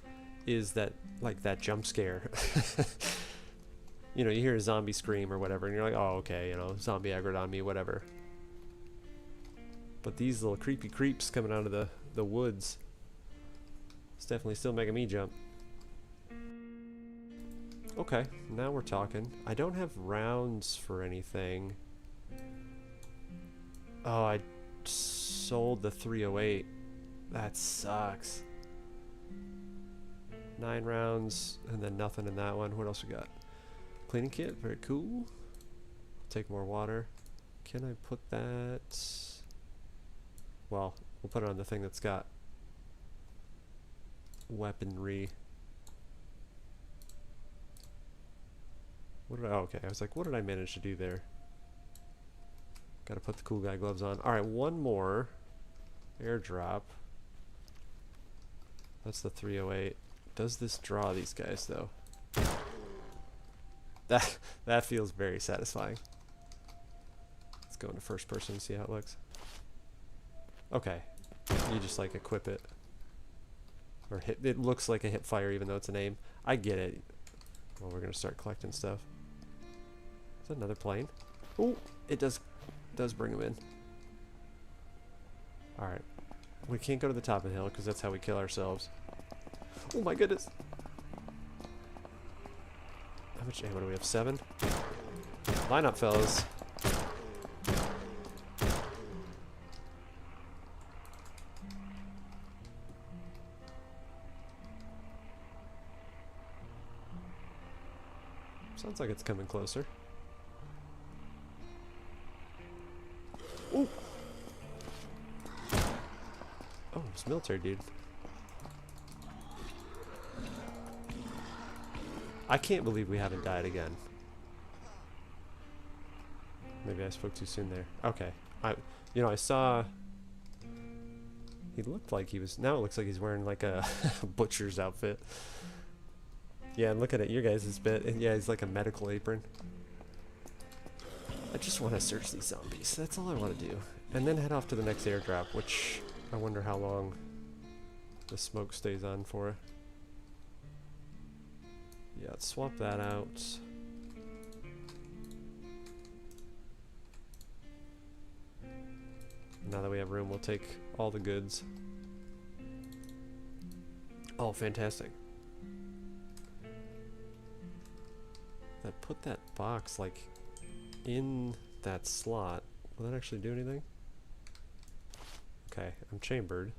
Is that, like, that jump scare. You know, you hear a zombie scream or whatever, and you're like, oh, okay, you know, zombie aggroed on me, whatever. But these little creepy creeps coming out of the woods, it's definitely still making me jump. Okay, now we're talking. I don't have rounds for anything. Oh, I sold the 308. That sucks. 9 rounds, and then nothing in that one. What else we got? Cleaning kit, very cool. Take more water. Can I put that? Well, we'll put it on the thing that's got weaponry. What did I, oh, okay, I was like, what did I manage to do there? Gotta put the cool guy gloves on. Alright, one more. Airdrop. That's the 308. Does this draw these guys, though? That feels very satisfying. Let's go into first person and see how it looks. Okay. You just, like, equip it. Or hit. It looks like a hip fire even though it's an aim. I get it. Well, we're gonna start collecting stuff. Is that another plane? Oh, it does bring them in. Alright. We can't go to the top of the hill because that's how we kill ourselves. Oh my goodness. How much ammo do we have? 7? Line up, fellas. Sounds like it's coming closer. Ooh. Oh, it's military dude. I can't believe we haven't died again. Maybe I spoke too soon there. Okay. You know, I saw... He looked like he was... Now it looks like he's wearing like a butcher's outfit. Yeah, and looking at your guys' bit, and yeah, he's like a medical apron. I just want to search these zombies. That's all I want to do. And then head off to the next airdrop, which I wonder how long the smoke stays on for. Yeah, let's swap that out. Now that we have room, we'll take all the goods. Oh, fantastic. That put that box, like, in that slot. Will that actually do anything? Okay, I'm chambered.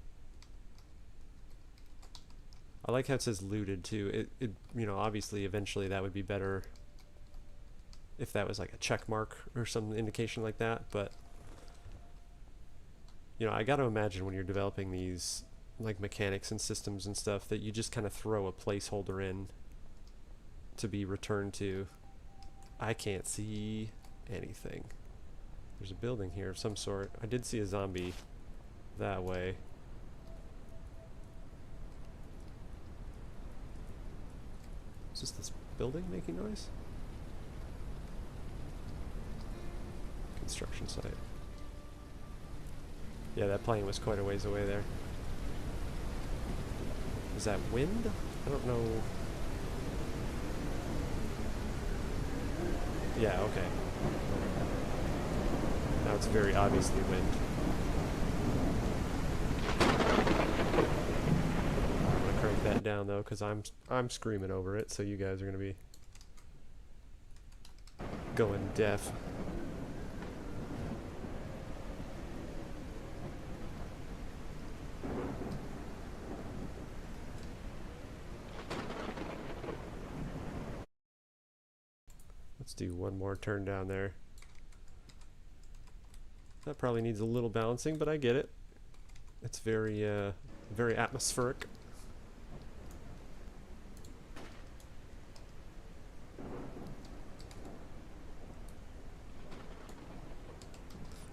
I like how it says looted too. It you know, obviously eventually that would be better if that was like a check mark or some indication like that, but you know, I gotta imagine when you're developing these like mechanics and systems and stuff that you just kind of throw a placeholder in to be returned to. I can't see anything. There's a building here of some sort. I did see a zombie that way. Is this building making noise? Construction site. Yeah, that plane was quite a ways away there. Is that wind? I don't know. Yeah, okay. Now it's very obviously wind. I'm gonna crank that down though, because I'm screaming over it, so you guys are gonna be going deaf. Let's do one more turn down there. That probably needs a little balancing, but I get it. It's very, very atmospheric.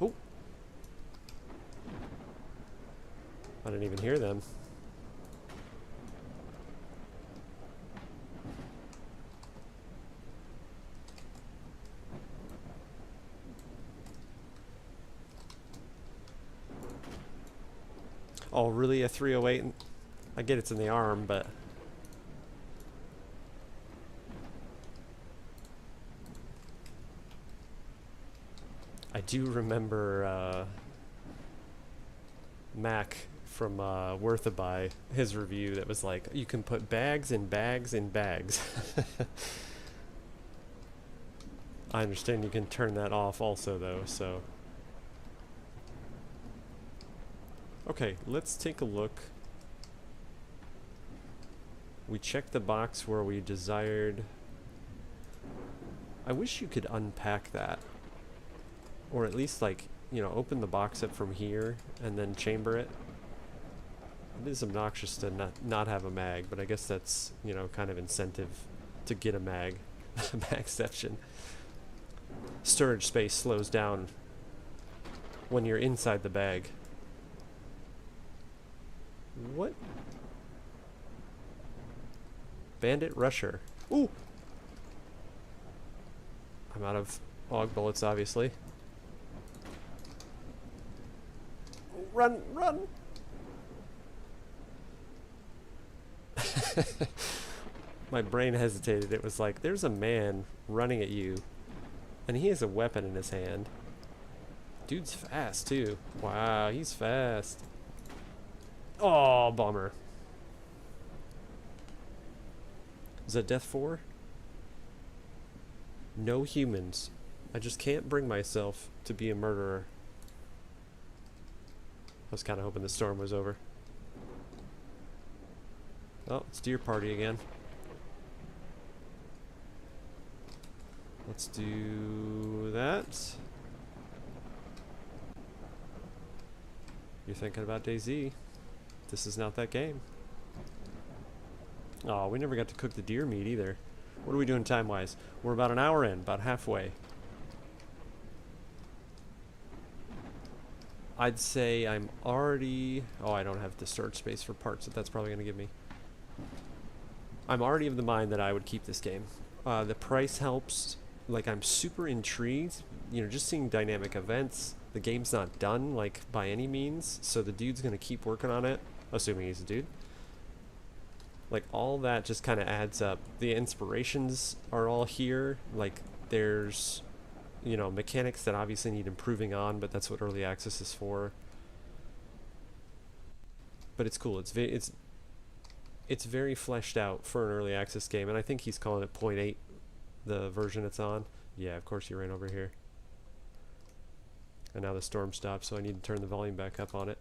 Oh! I didn't even hear them. Oh, really? A 308? I get it's in the arm, but... I do remember Mac from Worth a Buy, his review that was like, you can put bags and bags and bags. I understand you can turn that off also though, so... Okay, let's take a look. We checked the box where we desired... I wish you could unpack that. Or at least, like, you know, open the box up from here and then chamber it. It is obnoxious to not have a mag, but I guess that's, you know, kind of incentive to get a mag. Magception. Storage space slows down when you're inside the bag. What? Bandit Rusher. Ooh! I'm out of AUG bullets, obviously. Run! Run! My brain hesitated. It was like, there's a man running at you, and he has a weapon in his hand. Dude's fast, too. Wow, he's fast. Oh, bummer. Is that death 4? No humans. I just can't bring myself to be a murderer. I was kind of hoping the storm was over. Oh, it's deer party again. Let's do that. You're thinking about DayZ. This is not that game. Oh, we never got to cook the deer meat either. What are we doing time-wise? We're about an hour in, about halfway. I'd say I'm already... Oh, I don't have the storage space for parts that that's probably going to give me. I'm already of the mind that I would keep this game. The price helps. Like, I'm super intrigued. You know, just seeing dynamic events. The game's not done, like, by any means. So the dude's going to keep working on it. Assuming he's a dude. Like, all that just kind of adds up. The inspirations are all here. Like, there's, you know, mechanics that obviously need improving on, but that's what early access is for. But it's cool. It's very fleshed out for an early access game, and I think he's calling it 0.8, the version it's on. Yeah, of course you ran over here. And now the storm stopped, so I need to turn the volume back up on it.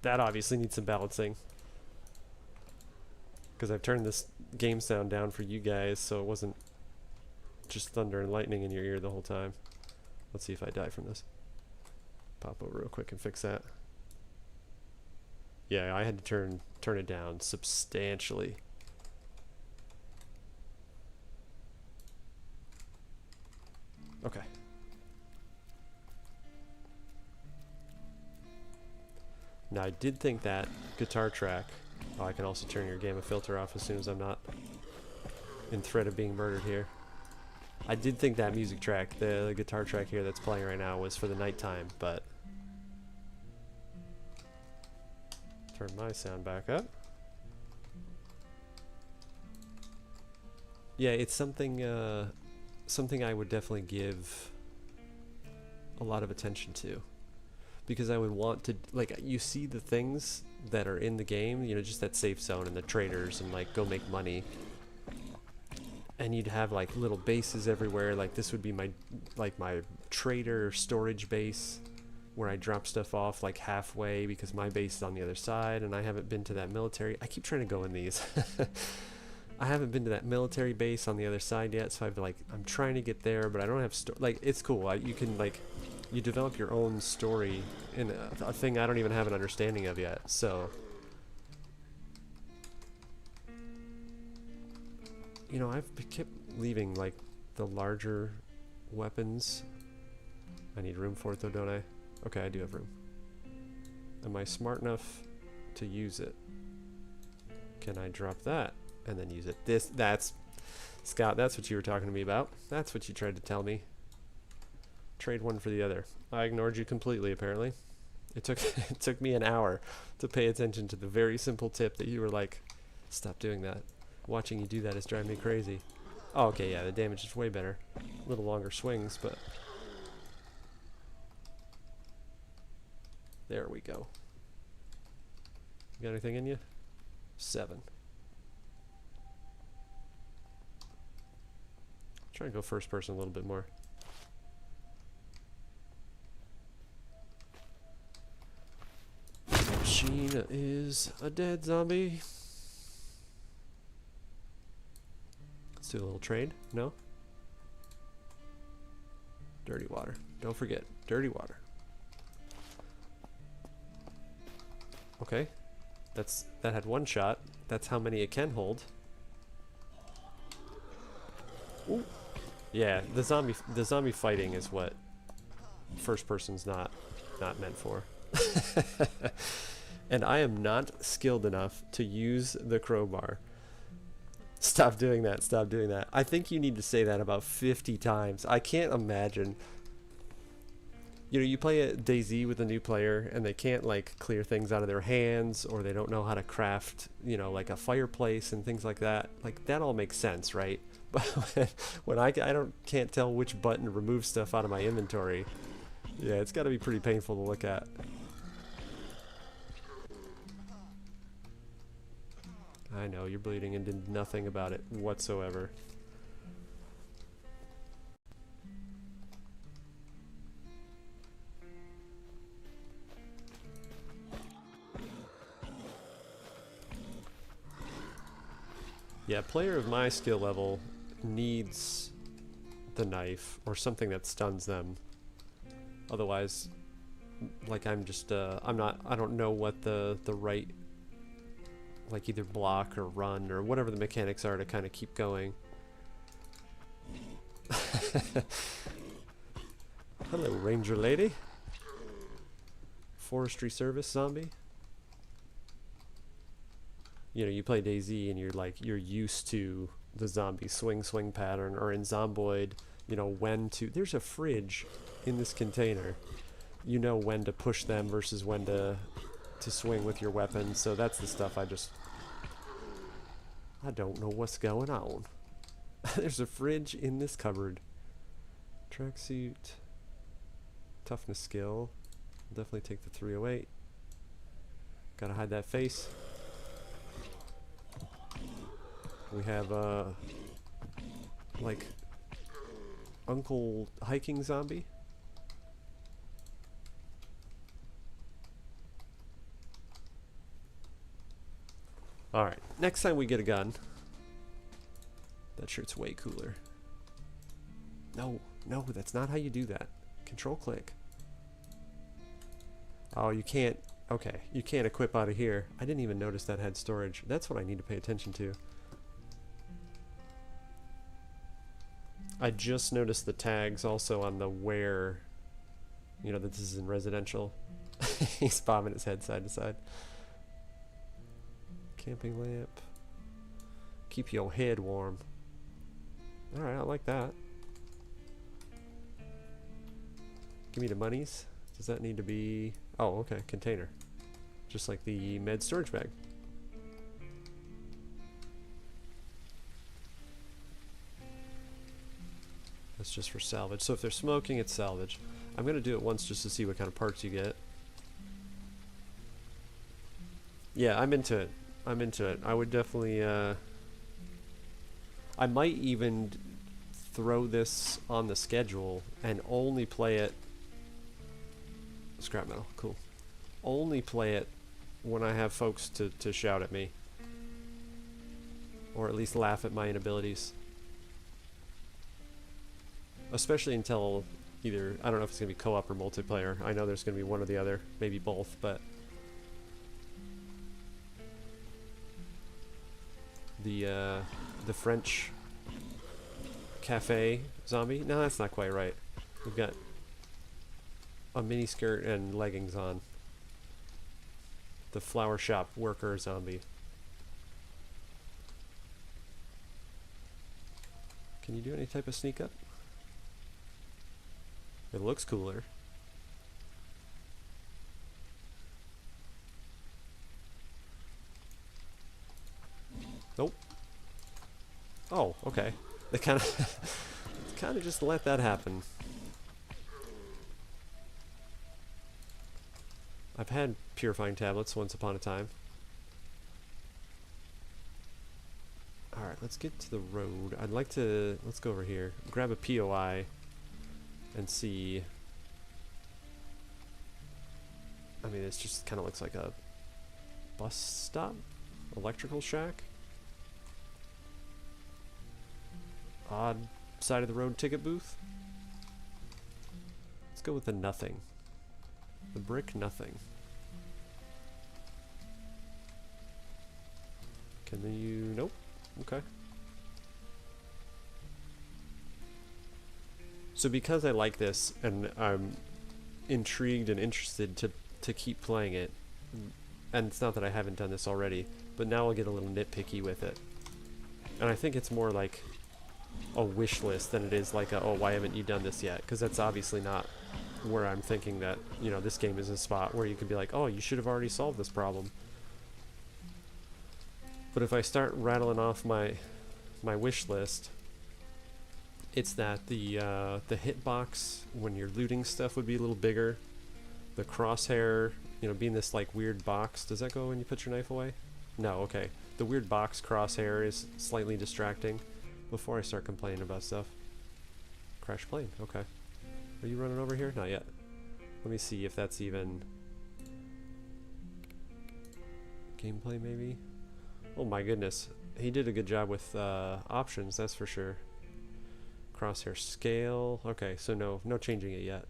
That obviously needs some balancing, because I've turned this game sound down for you guys so it wasn't just thunder and lightning in your ear the whole time. Let's see if I die from this. Pop over real quick and fix that. Yeah, I had to turn it down substantially. Okay. Now, I did think that guitar track... Oh, I can also turn your gamma filter off as soon as I'm not in threat of being murdered here. I did think that music track, the guitar track here that's playing right now, was for the nighttime, but... Turn my sound back up. Yeah, it's something, something I would definitely give a lot of attention to. Because I would want to, like, you see the things that are in the game, you know, just that safe zone and the traders and, like, go make money. and you'd have like little bases everywhere. Like this would be my trader storage base where I drop stuff off like halfway because my base is on the other side, and I haven't been to that military. I keep trying to go in these. I haven't been to that military base on the other side yet, so I'm trying to get there, but I don't have it's cool. You can you develop your own story in a thing I don't even have an understanding of yet. So you know, I've kept leaving like the larger weapons. I need room for it though, don't I? Okay, I do have room. Am I smart enough to use it? Can I drop that and then use it? That's Scott, that's what you were talking to me about. That's what you tried to tell me. Trade one for the other. I ignored you completely, apparently. It took me an hour to pay attention to the very simple tip that you were like, stop doing that. Watching you do that is driving me crazy. Oh, okay, yeah, the damage is way better. A little longer swings, but there we go. You got anything in you? 7. Try and go first person a little bit more. Machine is a dead zombie. Let's do a little trade. No? Dirty water. Don't forget, dirty water. Okay. That had one shot. That's how many it can hold. Ooh. Yeah, the zombie fighting is what first person's not meant for. And I am not skilled enough to use the crowbar. Stop doing that, stop doing that. I think you need to say that about 50 times. I can't imagine. You know, you play a DayZ with a new player and they can't like clear things out of their hands, or they don't know how to craft, you know, like a fireplace and things like that. Like that all makes sense, right? But when I can't tell which button to remove stuff out of my inventory, yeah, it's got to be pretty painful to look at. I know, you're bleeding and did nothing about it whatsoever. Yeah, a player of my skill level needs the knife or something that stuns them. Otherwise, like I don't know what the right, like either block or run or whatever the mechanics are to kind of keep going. Hello, ranger lady. Forestry service zombie. You know, you play DayZ and you're used to the zombie swing pattern, or in Zomboid, you know when to. There's a fridge in this container. You know when to push them versus when to swing with your weapon. So that's the stuff I don't know what's going on. There's a fridge in this cupboard. Tracksuit. Toughness skill. I'll definitely take the 308. Gotta hide that face. We have like Uncle Hiking Zombie. Alright, next time we get a gun. That shirt's way cooler. No, that's not how you do that. Control click. Oh, you can't. Okay, you can't equip out of here. I didn't even notice that had storage. That's what I need to pay attention to. I just noticed the tags also on the where, you know, that this is in residential. He's bobbing his head side to side. Camping lamp. Keep your head warm. Alright, I like that. Give me the monies. Does that need to be... Oh, okay, container. Just like the med storage bag. That's just for salvage. So if they're smoking, it's salvage. I'm going to do it once just to see what kind of parts you get. Yeah, I'm into it. I'm into it. I would definitely... I might even throw this on the schedule and only play it. Scrap metal, cool. Only play it when I have folks to shout at me. Or at least laugh at my inabilities. Especially until either, I don't know if it's going to be co-op or multiplayer. I know there's going to be one or the other, maybe both, but the French cafe zombie? No, that's not quite right. We've got a mini skirt and leggings on. The flower shop worker zombie. Can you do any type of sneak up? It looks cooler. Nope. Oh, okay. They kind of just let that happen. I've had purifying tablets once upon a time. Alright, let's get to the road. I'd like to, let's go over here. Grab a POI and see. I mean, it just kind of looks like a bus stop? Electrical shack? Odd side of the road ticket booth? Let's go with the nothing. The brick nothing. Can you... Nope. Okay. So because I like this and I'm intrigued and interested to keep playing it, and it's not that I haven't done this already, but now I'll get a little nitpicky with it. And I think it's more like a wish list than it is like a, oh, why haven't you done this yet? Because that's obviously not where I'm thinking that, you know, this game is a spot where you could be like, oh, you should have already solved this problem. But if I start rattling off my wish list, it's that the hitbox when you're looting stuff would be a little bigger. The crosshair, you know, being this like weird box. Does that go when you put your knife away? No, okay. The weird box crosshair is slightly distracting. Before I start complaining about stuff. Crash plane, okay. Are you running over here? Not yet. Let me see if that's even gameplay maybe. Oh my goodness. He did a good job with options, that's for sure. Crosshair scale. Okay, so no changing it yet.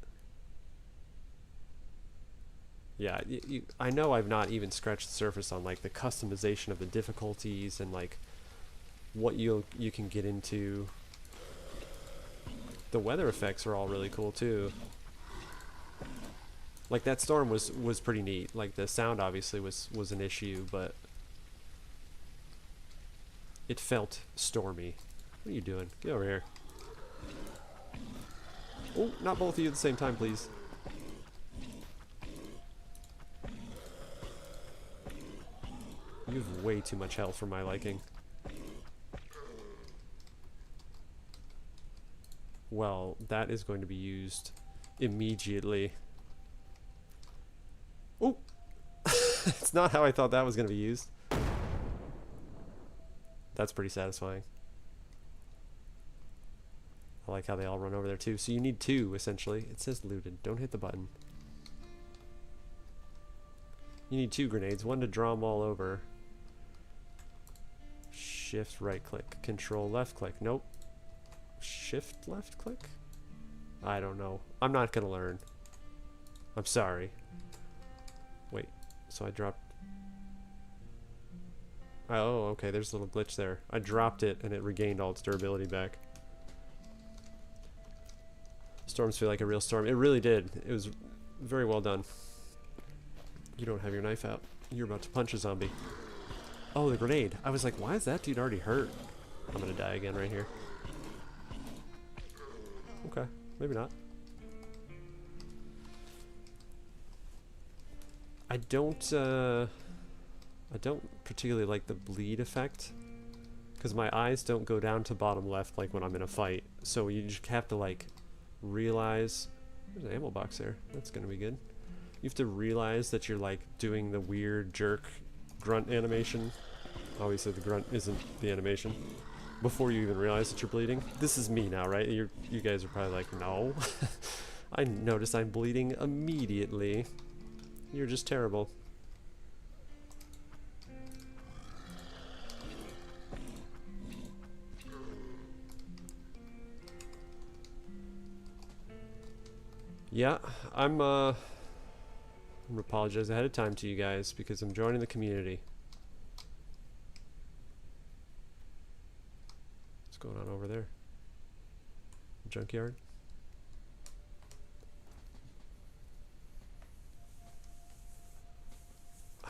Yeah, I know I've not even scratched the surface on like the customization of the difficulties and like what you can get into. The weather effects are all really cool too. Like that storm was pretty neat. Like the sound obviously was an issue, but it felt stormy. What are you doing? Get over here. Oh, not both of you at the same time, please. You have way too much health for my liking. Well, that is going to be used immediately. Oh! It's not how I thought that was going to be used. That's pretty satisfying. I like how they all run over there too. So you need two, essentially. It says looted. Don't hit the button. You need two grenades. One to draw them all over. Shift right click. Control left click. Nope. Shift left click? I don't know. I'm not gonna learn. I'm sorry. Wait, so I dropped... Oh, okay, there's a little glitch there. I dropped it and it regained all its durability back. Storms feel like a real storm. It really did. It was very well done. You don't have your knife out. You're about to punch a zombie. Oh, the grenade. I was like, why is that dude already hurt? I'm gonna die again right here. Okay, maybe not. I don't particularly like the bleed effect because my eyes don't go down to bottom left like when I'm in a fight. So you just have to like realize there's an ammo box there. That's gonna be good. You have to realize that you're like doing the weird jerk grunt animation. Obviously the grunt isn't the animation. before you even realize that you're bleeding. This is me now, right? You guys are probably like, no. I notice I'm bleeding immediately. You're just terrible. Yeah, I'm gonna apologize ahead of time to you guys because I'm joining the community. What's going on over there? Junkyard?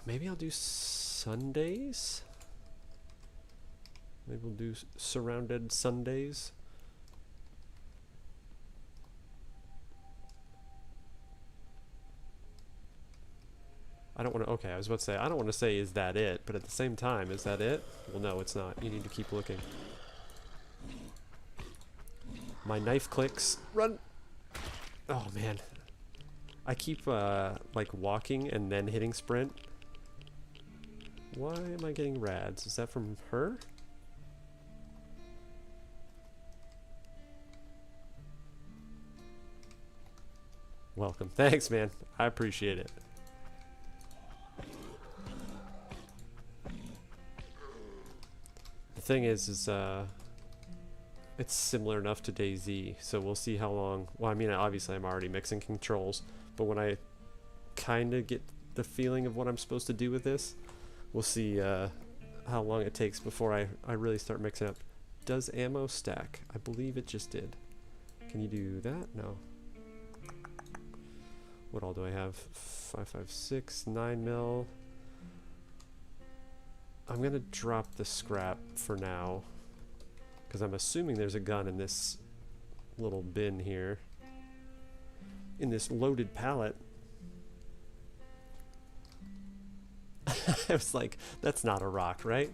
Maybe I'll do Sundays? Maybe we'll do SurrounDead Sundays. I don't want to, okay, I was about to say, I don't want to say, is that it? But at the same time, is that it? Well, no, it's not. You need to keep looking. My knife clicks. Run! Oh, man. I keep, like, walking and then hitting sprint. Why am I getting rads? Is that from her? Welcome. Thanks, man. I appreciate it. The thing is it's similar enough to DayZ, so we'll see how long. Well, I mean, obviously I'm already mixing controls, but when I kind of get the feeling of what I'm supposed to do with this, we'll see how long it takes before I really start mixing up. Does ammo stack? I believe it just did. Can you do that? No. What all do I have? 5.56, 9 mil. I'm gonna drop the scrap for now, because I'm assuming there's a gun in this little bin here. In this loaded pallet. I was like, that's not a rock, right?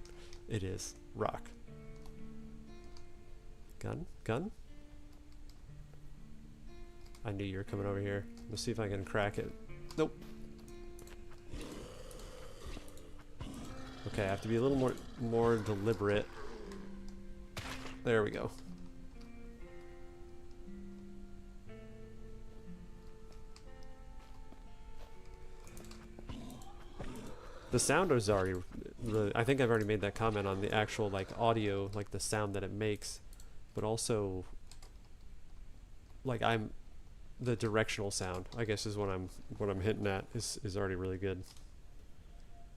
It is. Rock. Gun? Gun? I knew you were coming over here. Let's see if I can crack it. Nope. Okay, I have to be a little more deliberate. There we go. The sound is already really, I think I've already made that comment on the actual like audio, like the sound that it makes, but also like the directional sound, I guess, is what I'm hitting at is already really good.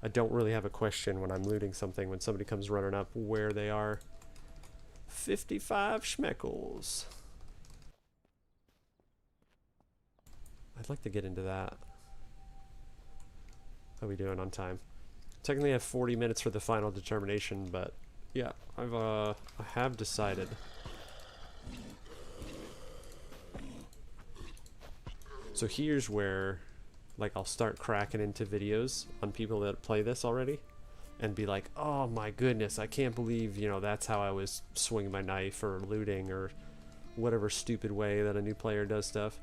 I don't really have a question when I'm looting something when somebody comes running up where they are. 55 schmeckles. I'd like to get into that. How are we doing on time? Technically I have 40 minutes for the final determination, but yeah, I have decided. So here's where like I'll start cracking into videos on people that play this already and be like, oh my goodness, I can't believe, you know, that's how I was swinging my knife or looting or whatever stupid way that a new player does stuff,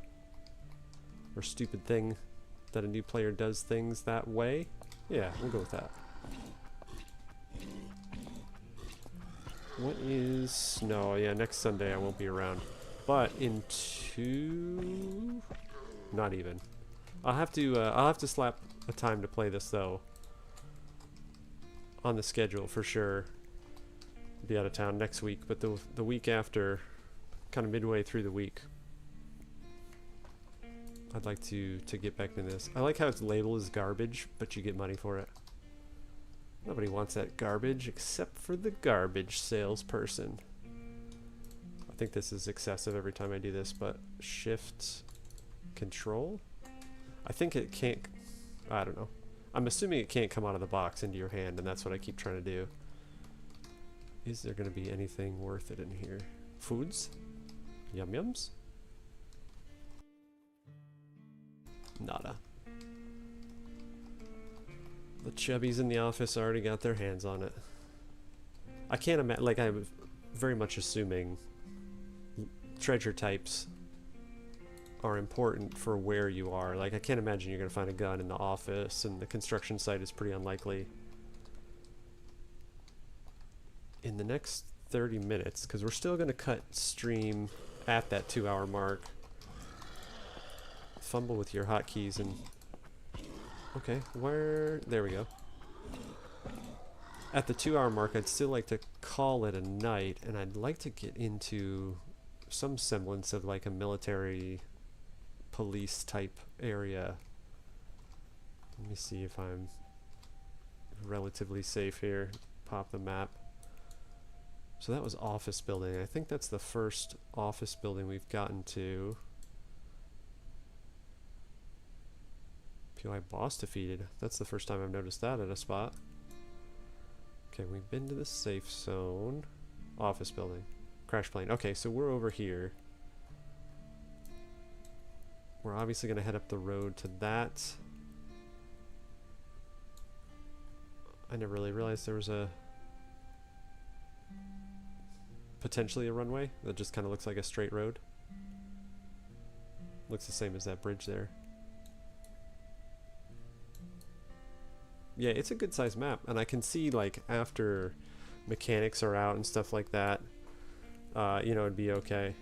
or stupid thing that a new player does things that way. Yeah, we'll go with that. What is... No, yeah, next Sunday I won't be around. But in two... Not even. I'll have to slap a time to play this though on the schedule for sure. Be out of town next week, but the week after, kind of midway through the week, I'd like to get back into this. I like how it's labeled as garbage, but you get money for it. Nobody wants that garbage except for the garbage salesperson. I think this is excessive every time I do this, but shift control? I think it can't, I don't know. I'm assuming it can't come out of the box into your hand, and that's what I keep trying to do. Is there going to be anything worth it in here? Foods? Yum yums? Nada. The chubbies in the office already got their hands on it. I can't imagine, like, I'm very much assuming treasure types are important for where you are. Like, I can't imagine you're going to find a gun in the office, and the construction site is pretty unlikely. In the next 30 minutes, because we're still going to cut stream at that 2-hour mark. Fumble with your hotkeys and... Okay, where... There we go. At the 2-hour mark, I'd still like to call it a night, and I'd like to get into some semblance of like a military police type area. Let me see if I'm relatively safe here. Pop the map. So that was office building. I think that's the first office building we've gotten to. POI boss defeated. That's the first time I've noticed that at a spot. Okay, we've been to the safe zone. Office building. Crash plane. Okay, so we're over here. We're obviously going to head up the road to that. I never really realized there was a... potentially a runway that just kind of looks like a straight road. Looks the same as that bridge there. Yeah, it's a good sized map, and I can see like after mechanics are out and stuff like that, you know, it'd be okay.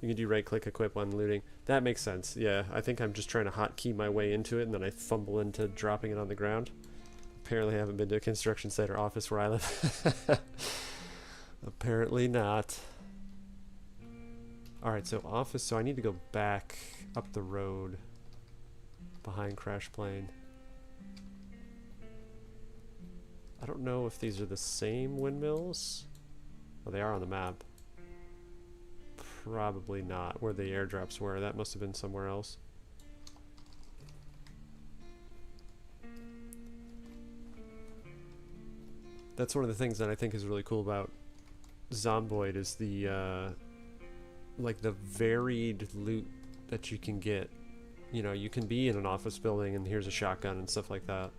You can do right click equip on looting. That makes sense. Yeah, I think I'm just trying to hotkey my way into it and then I fumble into dropping it on the ground. Apparently I haven't been to a construction site or office where I live. Apparently not. Alright, so office, so I need to go back up the road behind Crash Plane. I don't know if these are the same windmills. Oh, they are on the map. Probably not. Where the airdrops were, that must have been somewhere else. That's one of the things that I think is really cool about Zomboid is the like the varied loot that you can get. You know, you can be in an office building and here's a shotgun and stuff like that.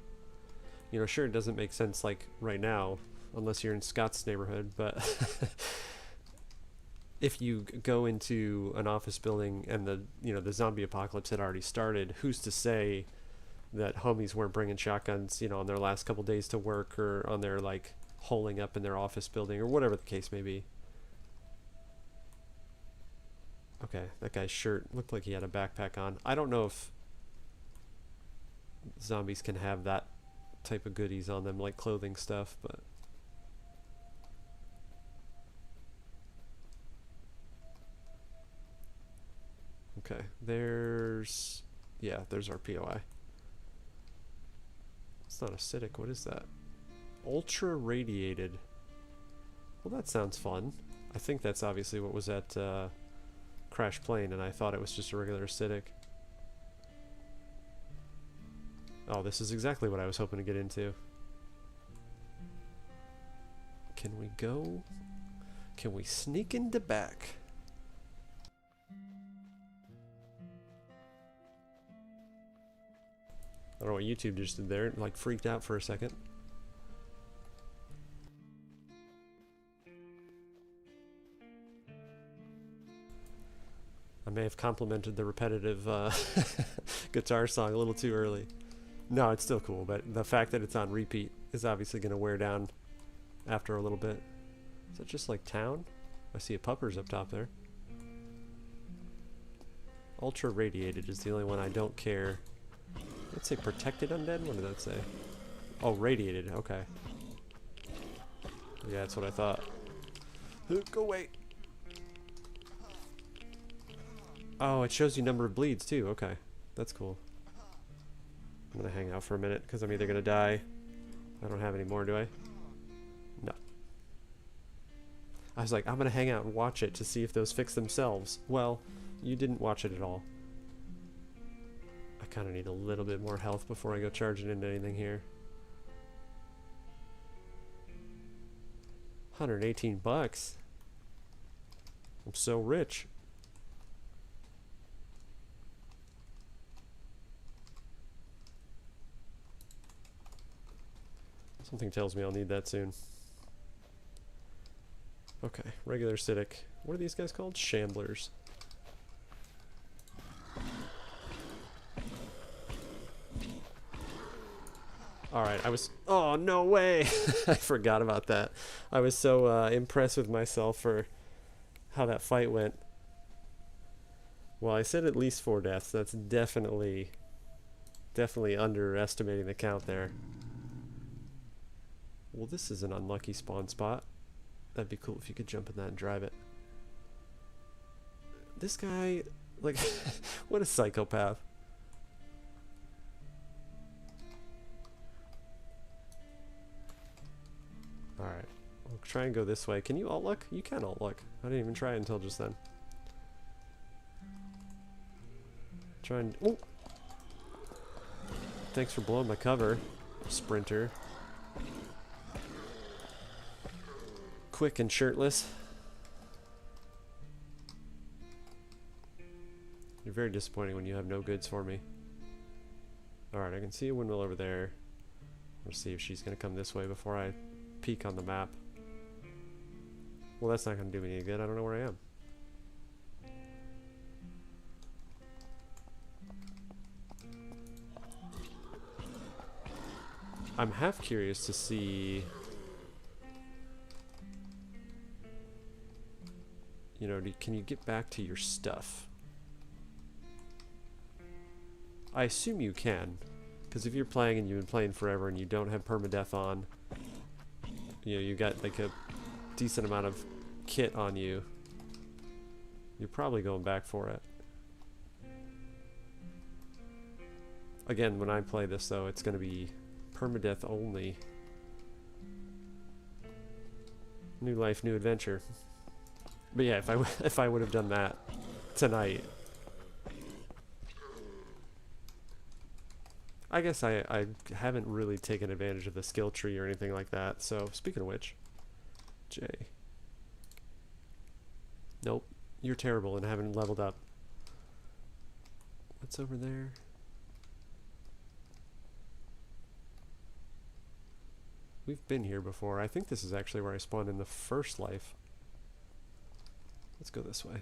You know, sure, it doesn't make sense like right now unless you're in Scott's neighborhood, but if you go into an office building and the, you know, the zombie apocalypse had already started, who's to say that homies weren't bringing shotguns, you know, on their last couple days to work or on their like holing up in their office building or whatever the case may be. Okay, that guy's shirt looked like he had a backpack on. I don't know if zombies can have that type of goodies on them, like clothing stuff, but okay, there's, yeah, there's our POI. It's not acidic. What is that? Ultra radiated. Well, that sounds fun. I think that's obviously what was at Crash Plane, and I thought it was just a regular acidic. Oh, this is exactly what I was hoping to get into. Can we go? Can we sneak in the back? I don't know what YouTube just did there. It, like, freaked out for a second. I may have complimented the repetitive guitar song a little too early. No, it's still cool, but the fact that it's on repeat is obviously going to wear down after a little bit. Is that just like town? I see a puppers up top there. Ultra radiated is the only one I don't care. Let's say protected undead? What did that say? Oh, radiated. Okay. Yeah, that's what I thought. Go away. Oh, it shows you number of bleeds too. Okay. That's cool. I'm gonna hang out for a minute because I'm either gonna die. I don't have any more, do I? No. I was like, I'm gonna hang out and watch it to see if those fix themselves. Well, you didn't watch it at all. I kind of need a little bit more health before I go charging into anything here. 118 bucks. I'm so rich. Something tells me I'll need that soon. Okay, regular acidic. What are these guys called? Shamblers. Alright, I was... Oh, no way! I forgot about that. I was so impressed with myself for how that fight went. Well, I said at least 4 deaths. That's definitely underestimating the count there. Well, this is an unlucky spawn spot. That'd be cool if you could jump in that and drive it. This guy, like, what a psychopath. Alright, I'll try and go this way. Can you alt-look? You can alt-look. I didn't even try it until just then. Try and... Oh! Thanks for blowing my cover, sprinter. Quick and shirtless. You're very disappointing when you have no goods for me. Alright, I can see a windmill over there. Let's see if she's going to come this way before I peek on the map. Well, that's not going to do me any good. I don't know where I am. I'm half curious to see... You know, can you get back to your stuff? I assume you can, because if you're playing and you've been playing forever and you don't have permadeath on, you know, you got like a decent amount of kit on you, you're probably going back for it. Again, when I play this though, it's going to be permadeath only. New life, new adventure. But yeah, if I would have done that tonight, I guess I haven't really taken advantage of the skill tree or anything like that. So speaking of which, Jay, nope, you're terrible and haven't leveled up. What's over there? We've been here before. I think this is actually where I spawned in the first life. Let's go this way.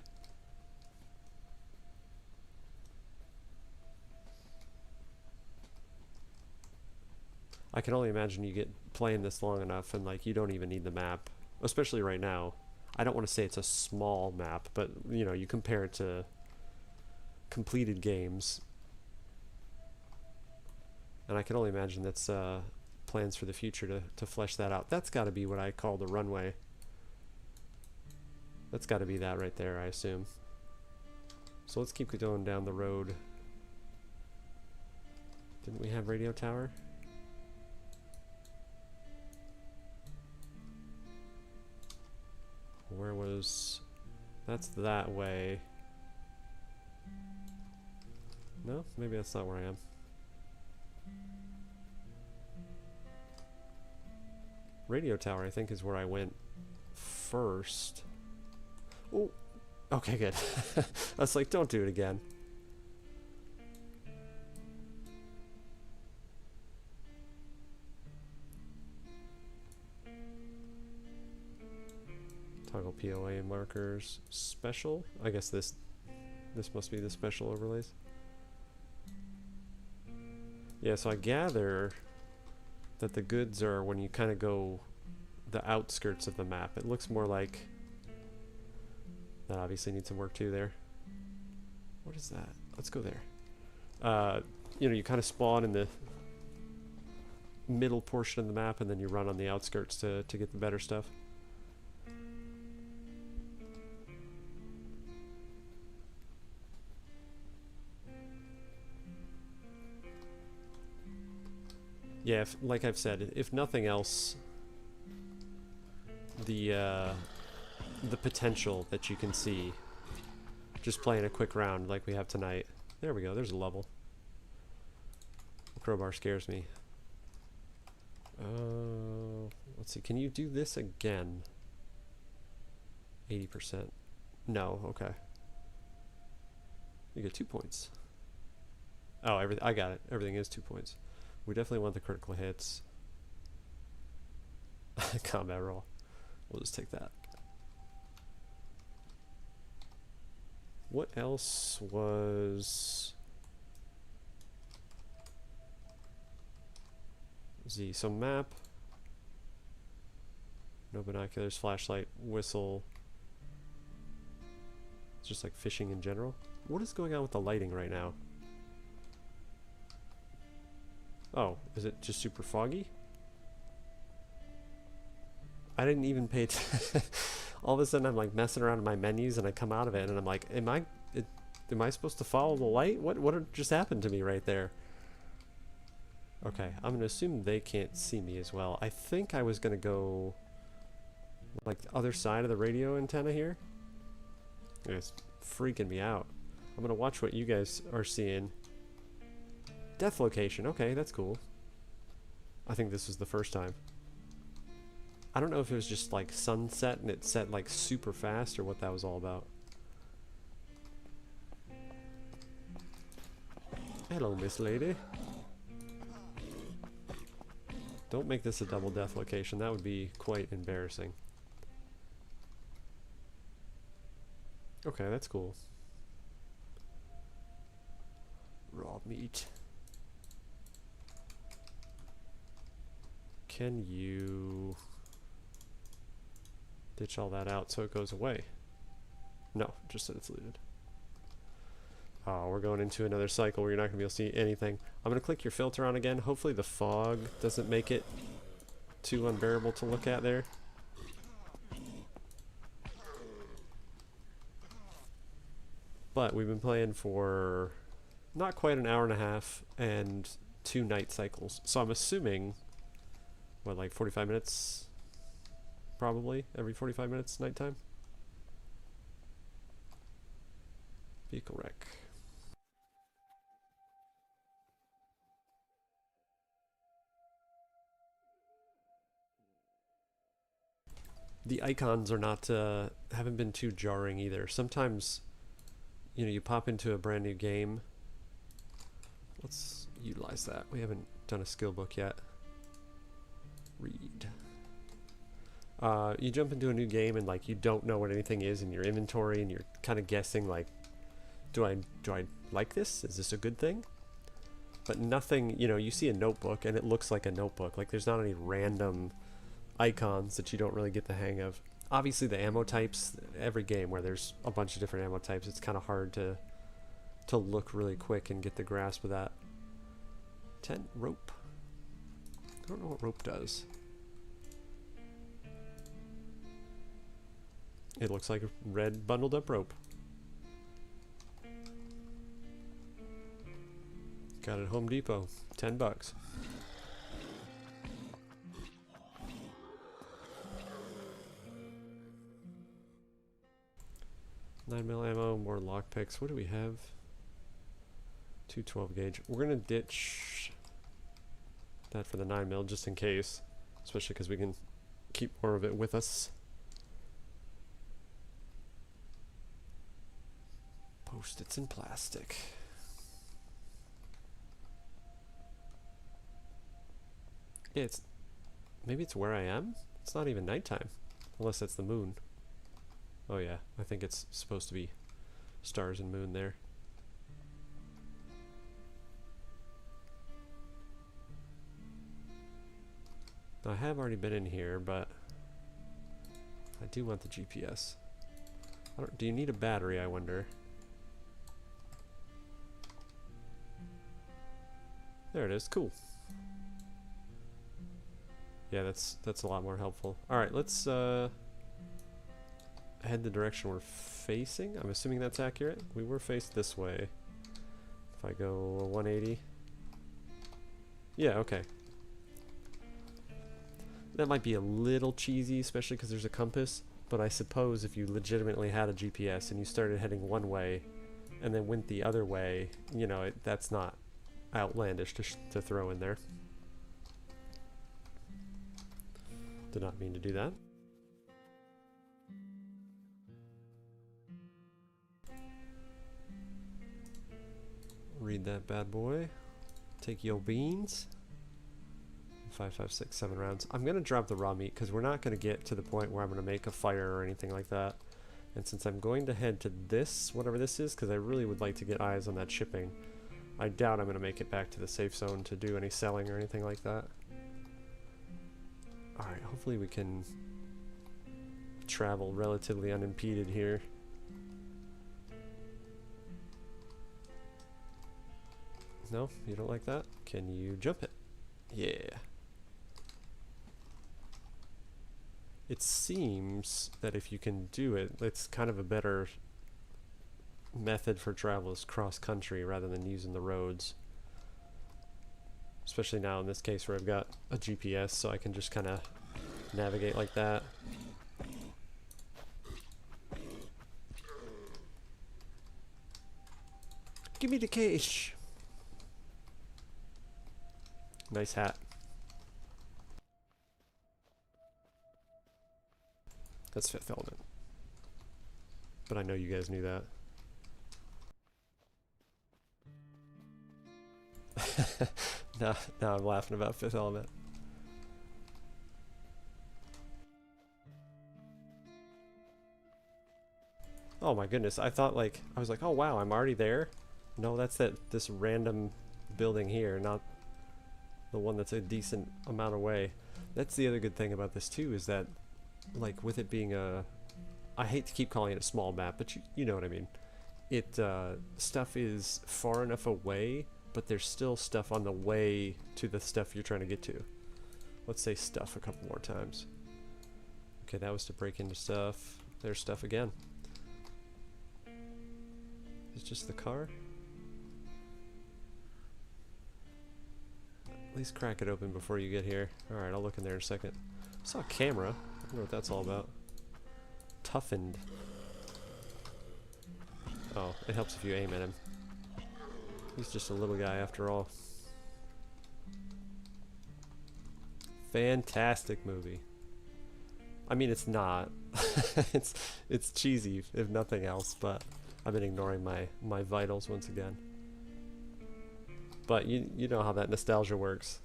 I can only imagine you get playing this long enough and like you don't even need the map, especially right now. I don't want to say it's a small map, but you know, you compare it to completed games, and I can only imagine that's plans for the future to flesh that out. That's got to be what I call the runway. That's got to be that right there, I assume. So let's keep going down the road. Didn't we have radio tower? Where was... That's that way. No? Maybe that's not where I am. Radio tower, I think, is where I went first. Oh! Okay, good. I was like, don't do it again. Toggle POA markers. Special? I guess this must be the special overlays. Yeah, so I gather that the goods are when you kind of go the outskirts of the map. It looks more like... That obviously needs some work too there. What is that? Let's go there. You know, you kind of spawn in the middle portion of the map and then you run on the outskirts to get the better stuff. Yeah, like I've said, if nothing else, the potential that you can see just playing a quick round like we have tonight. There we go, there's a level. The crowbar scares me. Let's see, can you do this again? 80%. No, okay. You get 2 points. Oh, I got it. Everything is 2 points. We definitely want the critical hits. Combat roll. We'll just take that. What else was Z. So map. No binoculars, flashlight, whistle. It's just like fishing in general. What is going on with the lighting right now? Oh, is it just super foggy? I didn't even pay attention. All of a sudden I'm like messing around in my menus and I come out of it and I'm like, am I supposed to follow the light? What just happened to me right there? Okay, I'm gonna assume they can't see me as well. I think I was gonna go like the other side of the radio antenna here. It's freaking me out. I'm gonna watch what you guys are seeing. Death location, okay, that's cool. I think this was the first time. I don't know if it was just like sunset and it set like super fast or what that was all about. Hello, Miss Lady. Don't make this a double death location. That would be quite embarrassing. Okay, that's cool. Raw meat. Can you ditch all that out so it goes away? No, just that it's looted. Oh, we're going into another cycle where you're not going to be able to see anything. I'm going to click your filter on again. Hopefully the fog doesn't make it too unbearable to look at there. But we've been playing for not quite an hour and a half and 2 night cycles. So I'm assuming, what, like 45 minutes? Probably every 45 minutes nighttime? Vehicle wreck. The icons are not, haven't been too jarring either. Sometimes, you know, you pop into a brand new game. Let's utilize that. We haven't done a skill book yet. Read. You jump into a new game and like you don't know what anything is in your inventory and you're kind of guessing like, do I like this? Is this a good thing? But nothing, you know, you see a notebook and it looks like a notebook. Like there's not any random icons that you don't really get the hang of. Obviously the ammo types, every game where there's a bunch of different ammo types, it's kind of hard to look really quick and get the grasp of that. Tent rope. I don't know what rope does. It looks like red bundled up rope. Got it at Home Depot. $10. 9mm ammo, more lockpicks. What do we have? 212 gauge. We're gonna ditch that for the 9mm just in case, especially because we can keep more of it with us. Post-its in plastic. Yeah, maybe it's where I am? It's not even nighttime, unless that's the moon. Oh yeah, I think it's supposed to be stars and moon there. Now, I have already been in here, but I do want the GPS. Do you need a battery, I wonder? There it is, cool. Yeah, that's a lot more helpful. Alright, let's head the direction we're facing. I'm assuming that's accurate. We were faced this way. If I go 180. Yeah, okay. That might be a little cheesy, especially because there's a compass, but I suppose if you legitimately had a GPS and you started heading one way and then went the other way, you know, that's not outlandish to throw in there. Did not mean to do that. Read that bad boy. Take your beans. 5, 5, 6, 7 rounds. I'm gonna drop the raw meat because we're not gonna get to the point where I'm gonna make a fire or anything like that. And since I'm going to head to this, whatever this is, because I really would like to get eyes on that shipping, I doubt I'm gonna make it back to the safe zone to do any selling or anything like that. Alright, hopefully we can travel relatively unimpeded here. No? You don't like that? Can you jump it? Yeah. It seems that if you can do it, it's kind of a better method for travel is cross-country rather than using the roads. Especially now in this case where I've got a GPS, so I can just kind of navigate like that. Give me the cash! Nice hat. That's Fifth Element. But I know you guys knew that. Now I'm laughing about Fifth Element. Oh my goodness, I thought I was like, oh wow, I'm already there? No, that's this random building here, not the one that's a decent amount away. That's the other good thing about this too, is that with it being I hate to keep calling it a small map, but you know what I mean. Stuff is far enough away, but there's still stuff on the way to the stuff you're trying to get to. Let's say stuff a couple more times. Okay, that was to break into stuff. There's stuff again. It's just the car? At least crack it open before you get here. Alright, I'll look in there in a second. I saw a camera. I don't know what that's all about. Toughened. Oh, it helps if you aim at him. He's just a little guy after all. Fantastic movie. I mean, it's not. it's cheesy, if nothing else, but I've been ignoring my vitals once again. But you know how that nostalgia works.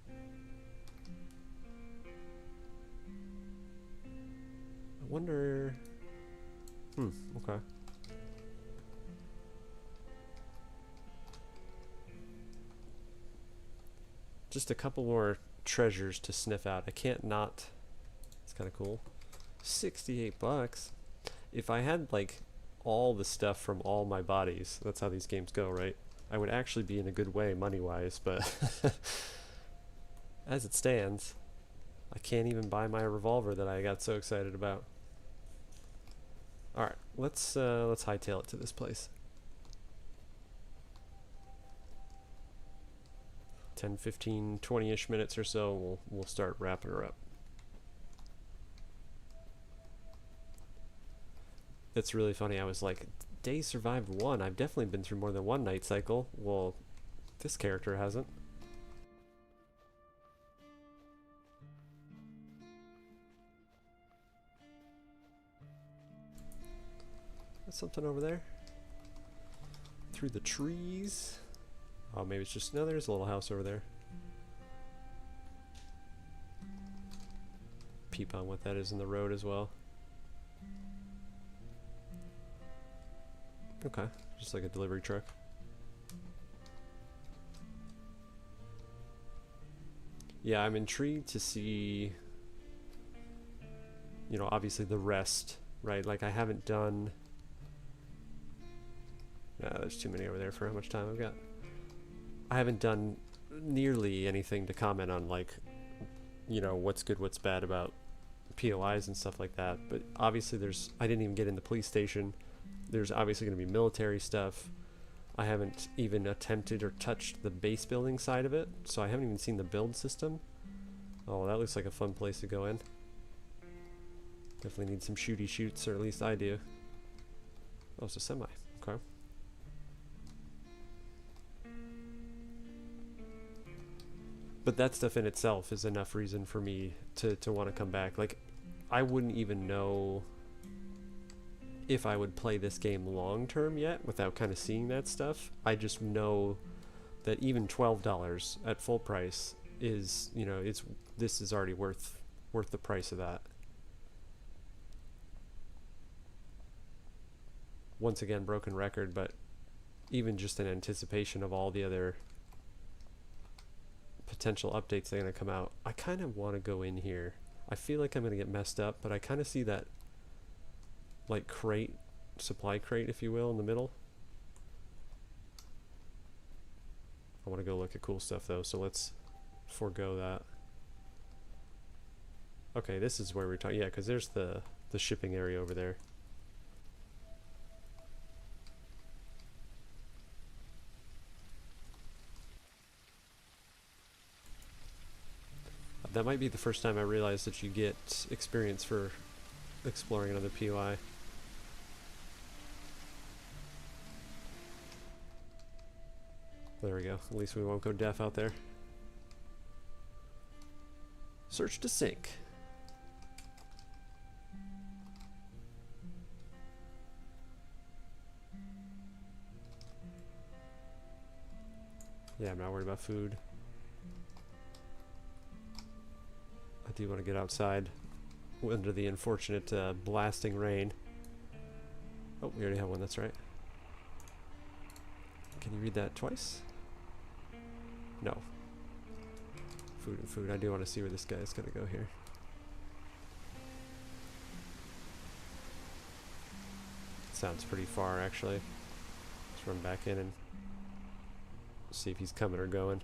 I wonder... okay. Just a couple more treasures to sniff out. I can't not... It's kind of cool. 68 bucks. If I had all the stuff from all my bodies, that's how these games go, right? I would actually be in a good way money-wise, but as it stands, I can't even buy my revolver that I got so excited about. Alright, let's hightail it to this place. 10, 15, 20-ish minutes or so, we'll start wrapping her up. It's really funny, I was like, Days Survived 1, I've definitely been through more than one night cycle. Well, this character hasn't. There's something over there. Through the trees. Oh, maybe it's just... No, there's a little house over there. Peep on what that is in the road as well. Okay, just like a delivery truck. Yeah, I'm intrigued to see, you know, obviously the rest, right? I haven't done... there's too many over there for how much time I've got. I haven't done nearly anything to comment on, you know, what's good, what's bad about POIs and stuff like that. But obviously I didn't even get in the police station. There's obviously going to be military stuff. I haven't even attempted or touched the base building side of it, so I haven't even seen the build system. Oh, that looks like a fun place to go in. Definitely need some shooty shoots, or at least I do. Oh, it's a semi. Okay. But that stuff in itself is enough reason for me to want to come back. I wouldn't even know if I would play this game long term yet without kind of seeing that stuff. I just know that even $12 at full price is, you know, this is already worth the price of that. Once again, broken record, but even just in anticipation of all the other potential updates that are going to come out. I kind of want to go in here. I feel like I'm going to get messed up, but I kind of see that like crate, supply crate if you will, in the middle. I want to go look at cool stuff though, so let's forego that. Okay, this is where we're talking. Yeah, because there's the shipping area over there. That might be the first time I realized that you get experience for exploring another POI. There we go. At least we won't go deaf out there. Search to sink. Yeah, I'm not worried about food. I do want to get outside under the unfortunate blasting rain. Oh, we already have one, that's right. Can you read that twice? No. Food and food. I do want to see where this guy is going to go here. Sounds pretty far, actually. Let's run back in and see if he's coming or going.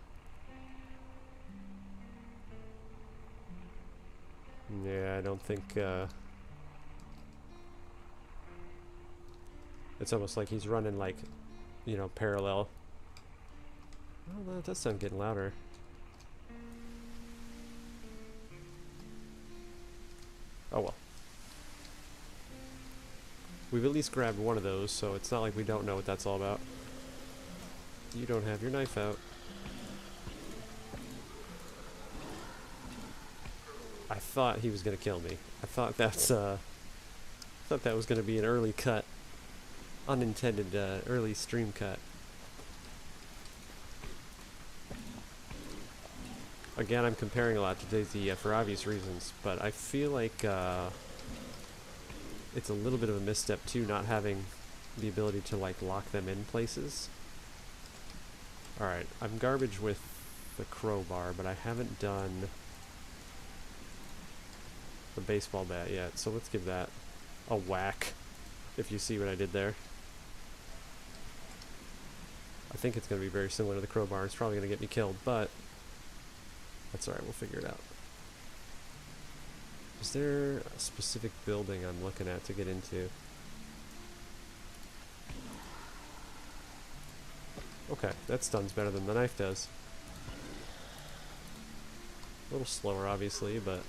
Yeah, I don't think, it's almost like he's running like, you know, parallel. Oh, that does sound getting louder. Oh well. We've at least grabbed one of those, so it's not like we don't know what that's all about. You don't have your knife out. I thought he was gonna kill me. I thought that's thought that was gonna be an early cut, unintended early stream cut. Again, I'm comparing a lot to DayZ for obvious reasons, but I feel like it's a little bit of a misstep too, not having the ability to like lock them in places. Alright, I'm garbage with the crowbar, but I haven't done the baseball bat yet, so let's give that a whack, if you see what I did there. I think it's going to be very similar to the crowbar. It's probably going to get me killed, but that's alright, we'll figure it out. Is there a specific building I'm looking at to get into? Okay, that stuns better than the knife does. A little slower, obviously, but...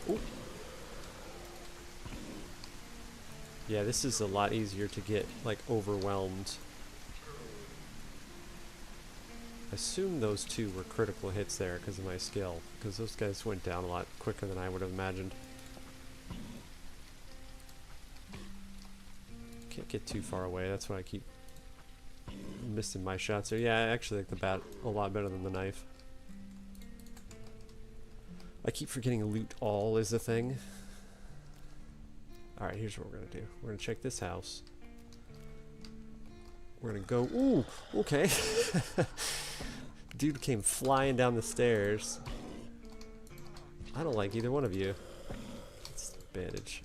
Ooh. Yeah, this is a lot easier to get, like, overwhelmed. I assume those two were critical hits there because of my skill, because those guys went down a lot quicker than I would have imagined. Can't get too far away, that's why I keep missing my shots there. Yeah, I actually like the bat a lot better than the knife. I keep forgetting loot all is a thing. Alright, here's what we're gonna do. We're gonna check this house. We're gonna go... Ooh! Okay. Dude came flying down the stairs. I don't like either one of you. It's bandage.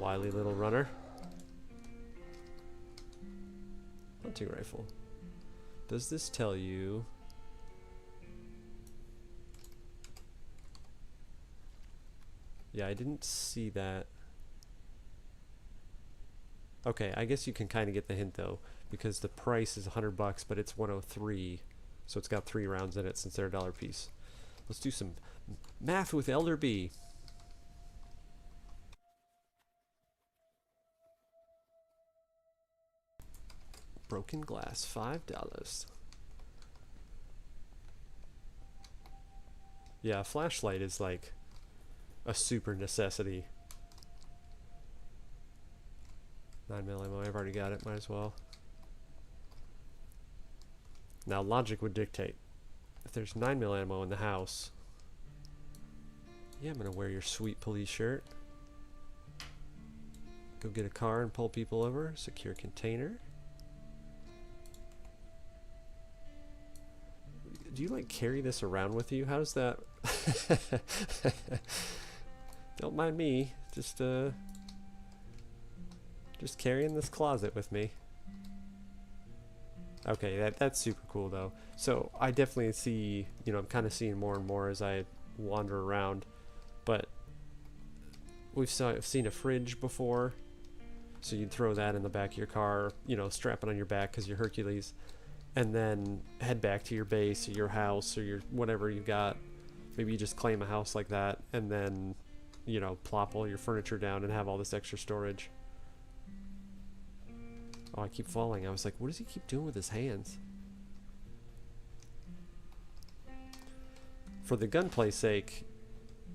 Wily little runner. Hunting rifle. Does this tell you... Yeah, I didn't see that. Okay, I guess you can kind of get the hint though, because the price is $100, but it's 103, so it's got 3 rounds in it since they're $1 piece. Let's do some math with Elder B. Broken glass, $5. Yeah, a flashlight is like a super necessity. 9mm ammo, I've already got it, might as well. Now logic would dictate, if there's 9mm ammo in the house, yeah, I'm gonna wear your sweet police shirt. Go get a car and pull people over, secure container. Do you like carry this around with you? How's that? Don't mind me, just carrying this closet with me. Okay, that's super cool though. So I definitely see, you know, I'm kind of seeing more and more as I wander around, but I've seen a fridge before, so you'd throw that in the back of your car, you know, strap it on your back because you're Hercules, and then head back to your base or your house or your whatever you got. Maybe you just claim a house like that and then, you know, plop all your furniture down and have all this extra storage. Oh, I keep falling. I was like, what does he keep doing with his hands? For the gunplay sake,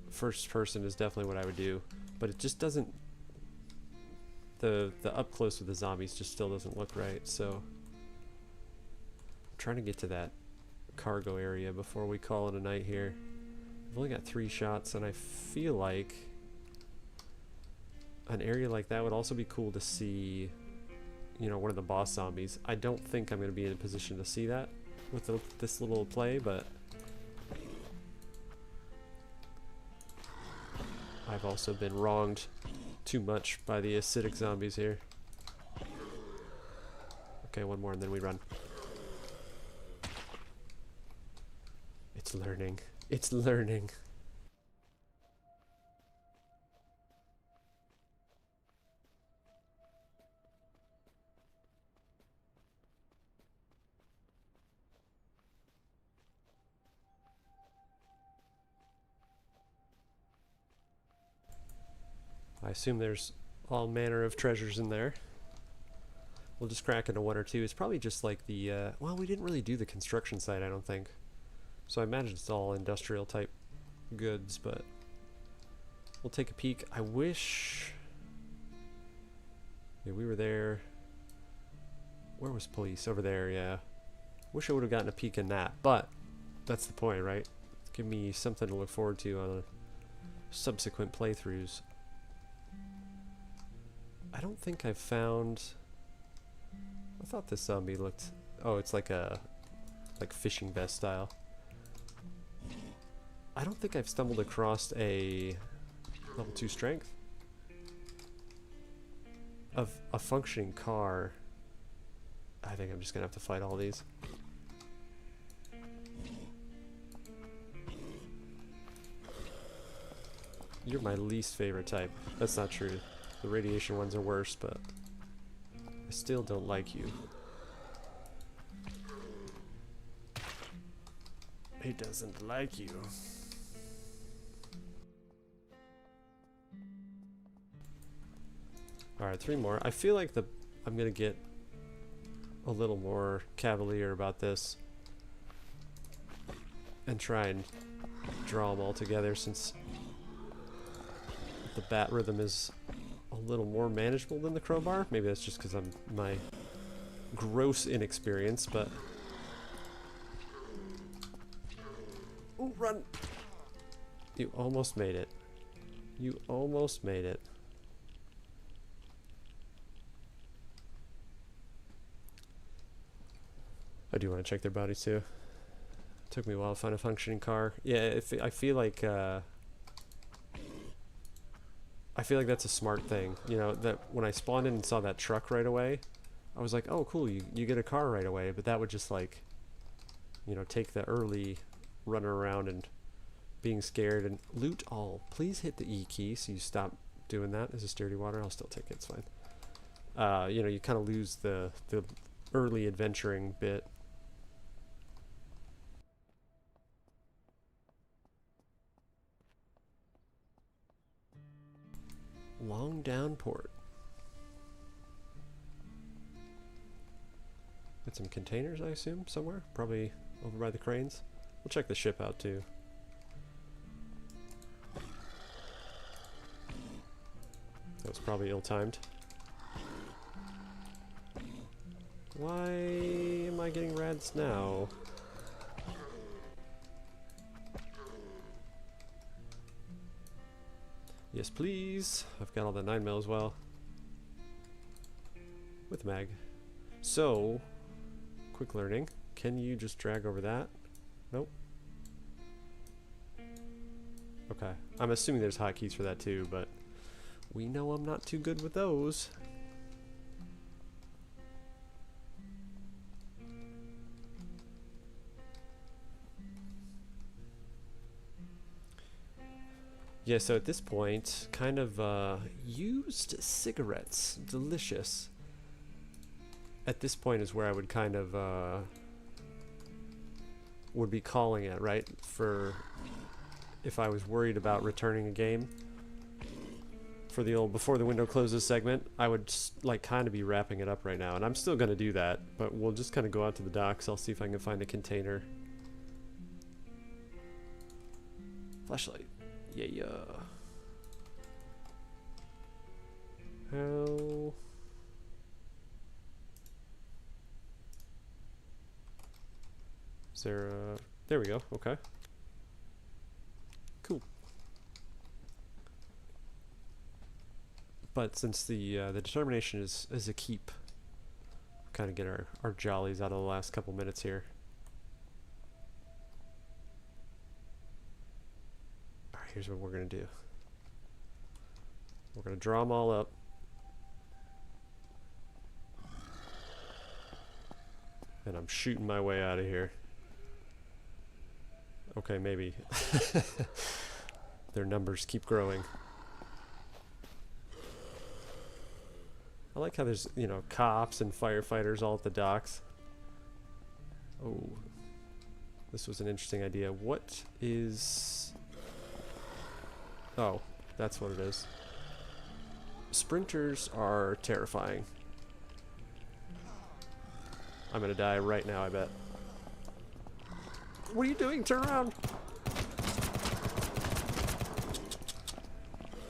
first person is definitely what I would do, but it just doesn't, the up close with the zombies just still doesn't look right, so I'm trying to get to that cargo area before we call it a night here. I've only got 3 shots, and I feel like an area like that would also be cool to see, you know, one of the boss zombies. I don't think I'm going to be in a position to see that with this little play, but I've also been wronged too much by the acidic zombies here. Okay, one more and then we run. It's learning. It's learning. I assume there's all manner of treasures in there. We'll just crack into 1 or 2. It's probably just like the, well, we didn't really do the construction site, I don't think. So I imagine it's all industrial type goods, but we'll take a peek. I wish... Yeah, we were there. Where was police? Over there, yeah. Wish I would have gotten a peek in that, but that's the point, right? Give me something to look forward to on subsequent playthroughs. I don't think I've found... I thought this zombie looked... Oh, it's like a... like fishing vest style. I don't think I've stumbled across a level 2 strength of a functioning car. I think I'm just gonna have to fight all these. You're my least favorite type. That's not true. The radiation ones are worse, but I still don't like you. He doesn't like you. Alright, 3 more. I feel like I'm gonna get a little more cavalier about this and try and draw them all together, since the bat rhythm is a little more manageable than the crowbar. Maybe that's just because I'm my gross inexperience, but... Ooh, run! You almost made it. You almost made it. I do want to check their bodies too. Took me a while to find a functioning car. Yeah, I feel like that's a smart thing. You know, that when I spawned in and saw that truck right away, I was like, oh cool, you get a car right away. But that would just, like, you know, take the early running around and being scared. And loot all. Please hit the E key so you stop doing that. Is this dirty water? I'll still take it, it's fine. You know, you kind of lose the early adventuring bit. Long down port. Got some containers, I assume, somewhere. Probably over by the cranes. We'll check the ship out too. That was probably ill-timed. Why am I getting rads now? Yes, please. I've got all the 9mm as well. With mag. So, quick learning. Can you just drag over that? Nope. Okay. I'm assuming there's hotkeys for that too, but we know I'm not too good with those. Yeah, so at this point, kind of used cigarettes. Delicious. At this point is where I would kind of would be calling it, right? For if I was worried about returning a game for the old before the window closes segment, I would like kind of be wrapping it up right now, and I'm still gonna do that, but we'll just kind of go out to the docks. I'll see if I can find a container. Flashlight. Yeah. How? Is there a... There we go. Okay. Cool. But since the determination is a keep, kind of get our jollies out of the last couple minutes here. Here's what we're going to do. We're going to draw them all up. And I'm shooting my way out of here. Okay, maybe. Their numbers keep growing. I like how there's, you know, cops and firefighters all at the docks. Oh. This was an interesting idea. What is... Oh, that's what it is. Sprinters are terrifying. I'm gonna die right now, I bet. What are you doing? Turn around!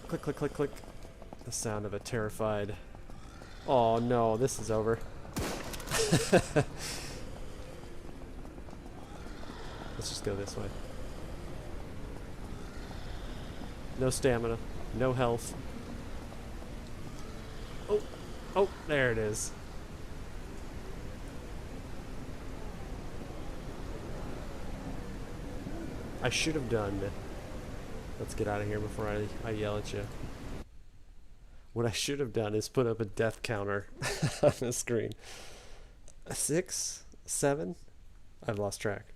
Click, click, click, click. The sound of a terrified... Oh no, this is over. Let's just go this way. No stamina, no health. Oh, there it is. I should have done. Let's get out of here before I yell at you. What I should have done is put up a death counter on the screen. 6, 7? I've lost track.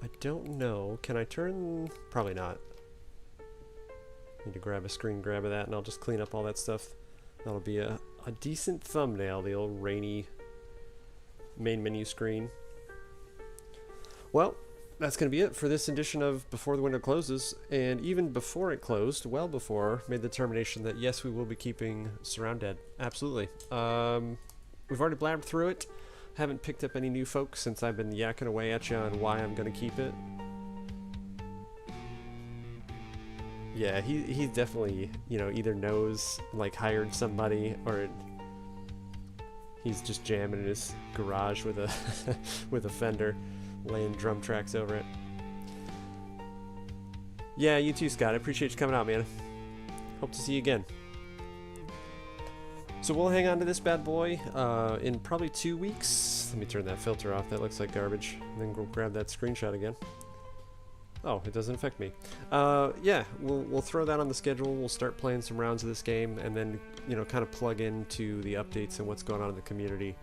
I don't know. Can I turn? Probably not. Need to grab a screen grab of that, and I'll just clean up all that stuff. That'll be a decent thumbnail, the old rainy main menu screen. Well, that's going to be it for this edition of Before the Window Closes. And even before it closed, well before, made the determination that yes, we will be keeping SurrounDead. Absolutely. We've already blabbed through it. Haven't picked up any new folks since I've been yakking away at you on why I'm going to keep it. Yeah, he definitely, you know, either knows, like, hired somebody, or he's just jamming in his garage with a with a Fender, laying drum tracks over it. Yeah, you too, Scott. I appreciate you coming out, man. Hope to see you again. So we'll hang on to this bad boy in probably 2 weeks. Let me turn that filter off. That looks like garbage. And then go grab that screenshot again. Oh, it doesn't affect me. Yeah, we'll throw that on the schedule. We'll start playing some rounds of this game, and then, you know, kind of plug into the updates and what's going on in the community,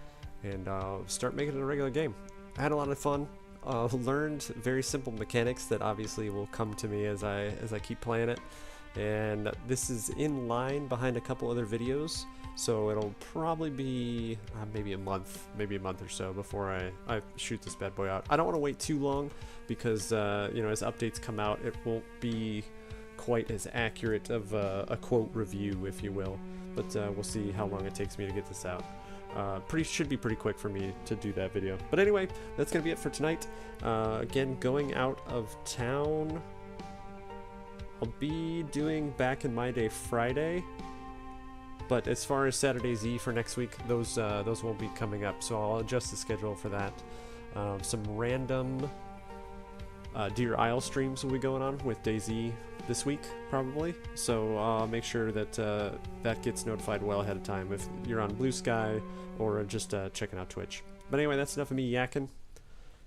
and start making it a regular game. I had a lot of fun. Learned very simple mechanics that obviously will come to me as I keep playing it. And this is in line behind a couple other videos, so it'll probably be maybe a month or so before I shoot this bad boy out. I don't want to wait too long because you know, as updates come out, it won't be quite as accurate of a quote review, if you will. But we'll see how long it takes me to get this out. Should be pretty quick for me to do that video. But anyway, that's gonna be it for tonight. Again, going out of town I'll be doing Back in My Day Friday, but as far as Saturday's E for next week, those won't be coming up, so I'll adjust the schedule for that. Some random Deer Isle streams will be going on with DayZ this week, probably, so I'll make sure that that gets notified well ahead of time if you're on Blue Sky or just checking out Twitch. But anyway, that's enough of me yakking.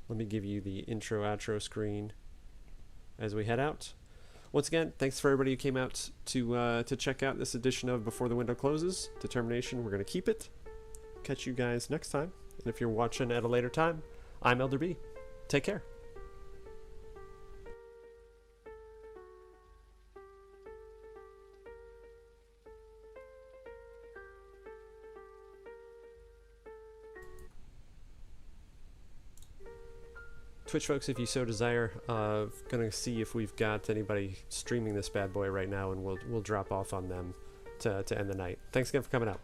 Let me give you the intro-outro screen as we head out. Once again, thanks for everybody who came out to check out this edition of Before the Window Closes. Determination, we're going to keep it. Catch you guys next time. And if you're watching at a later time, I'm Elder B. Take care. Twitch folks, if you so desire, gonna see if we've got anybody streaming this bad boy right now, and we'll drop off on them to end the night. Thanks again for coming out.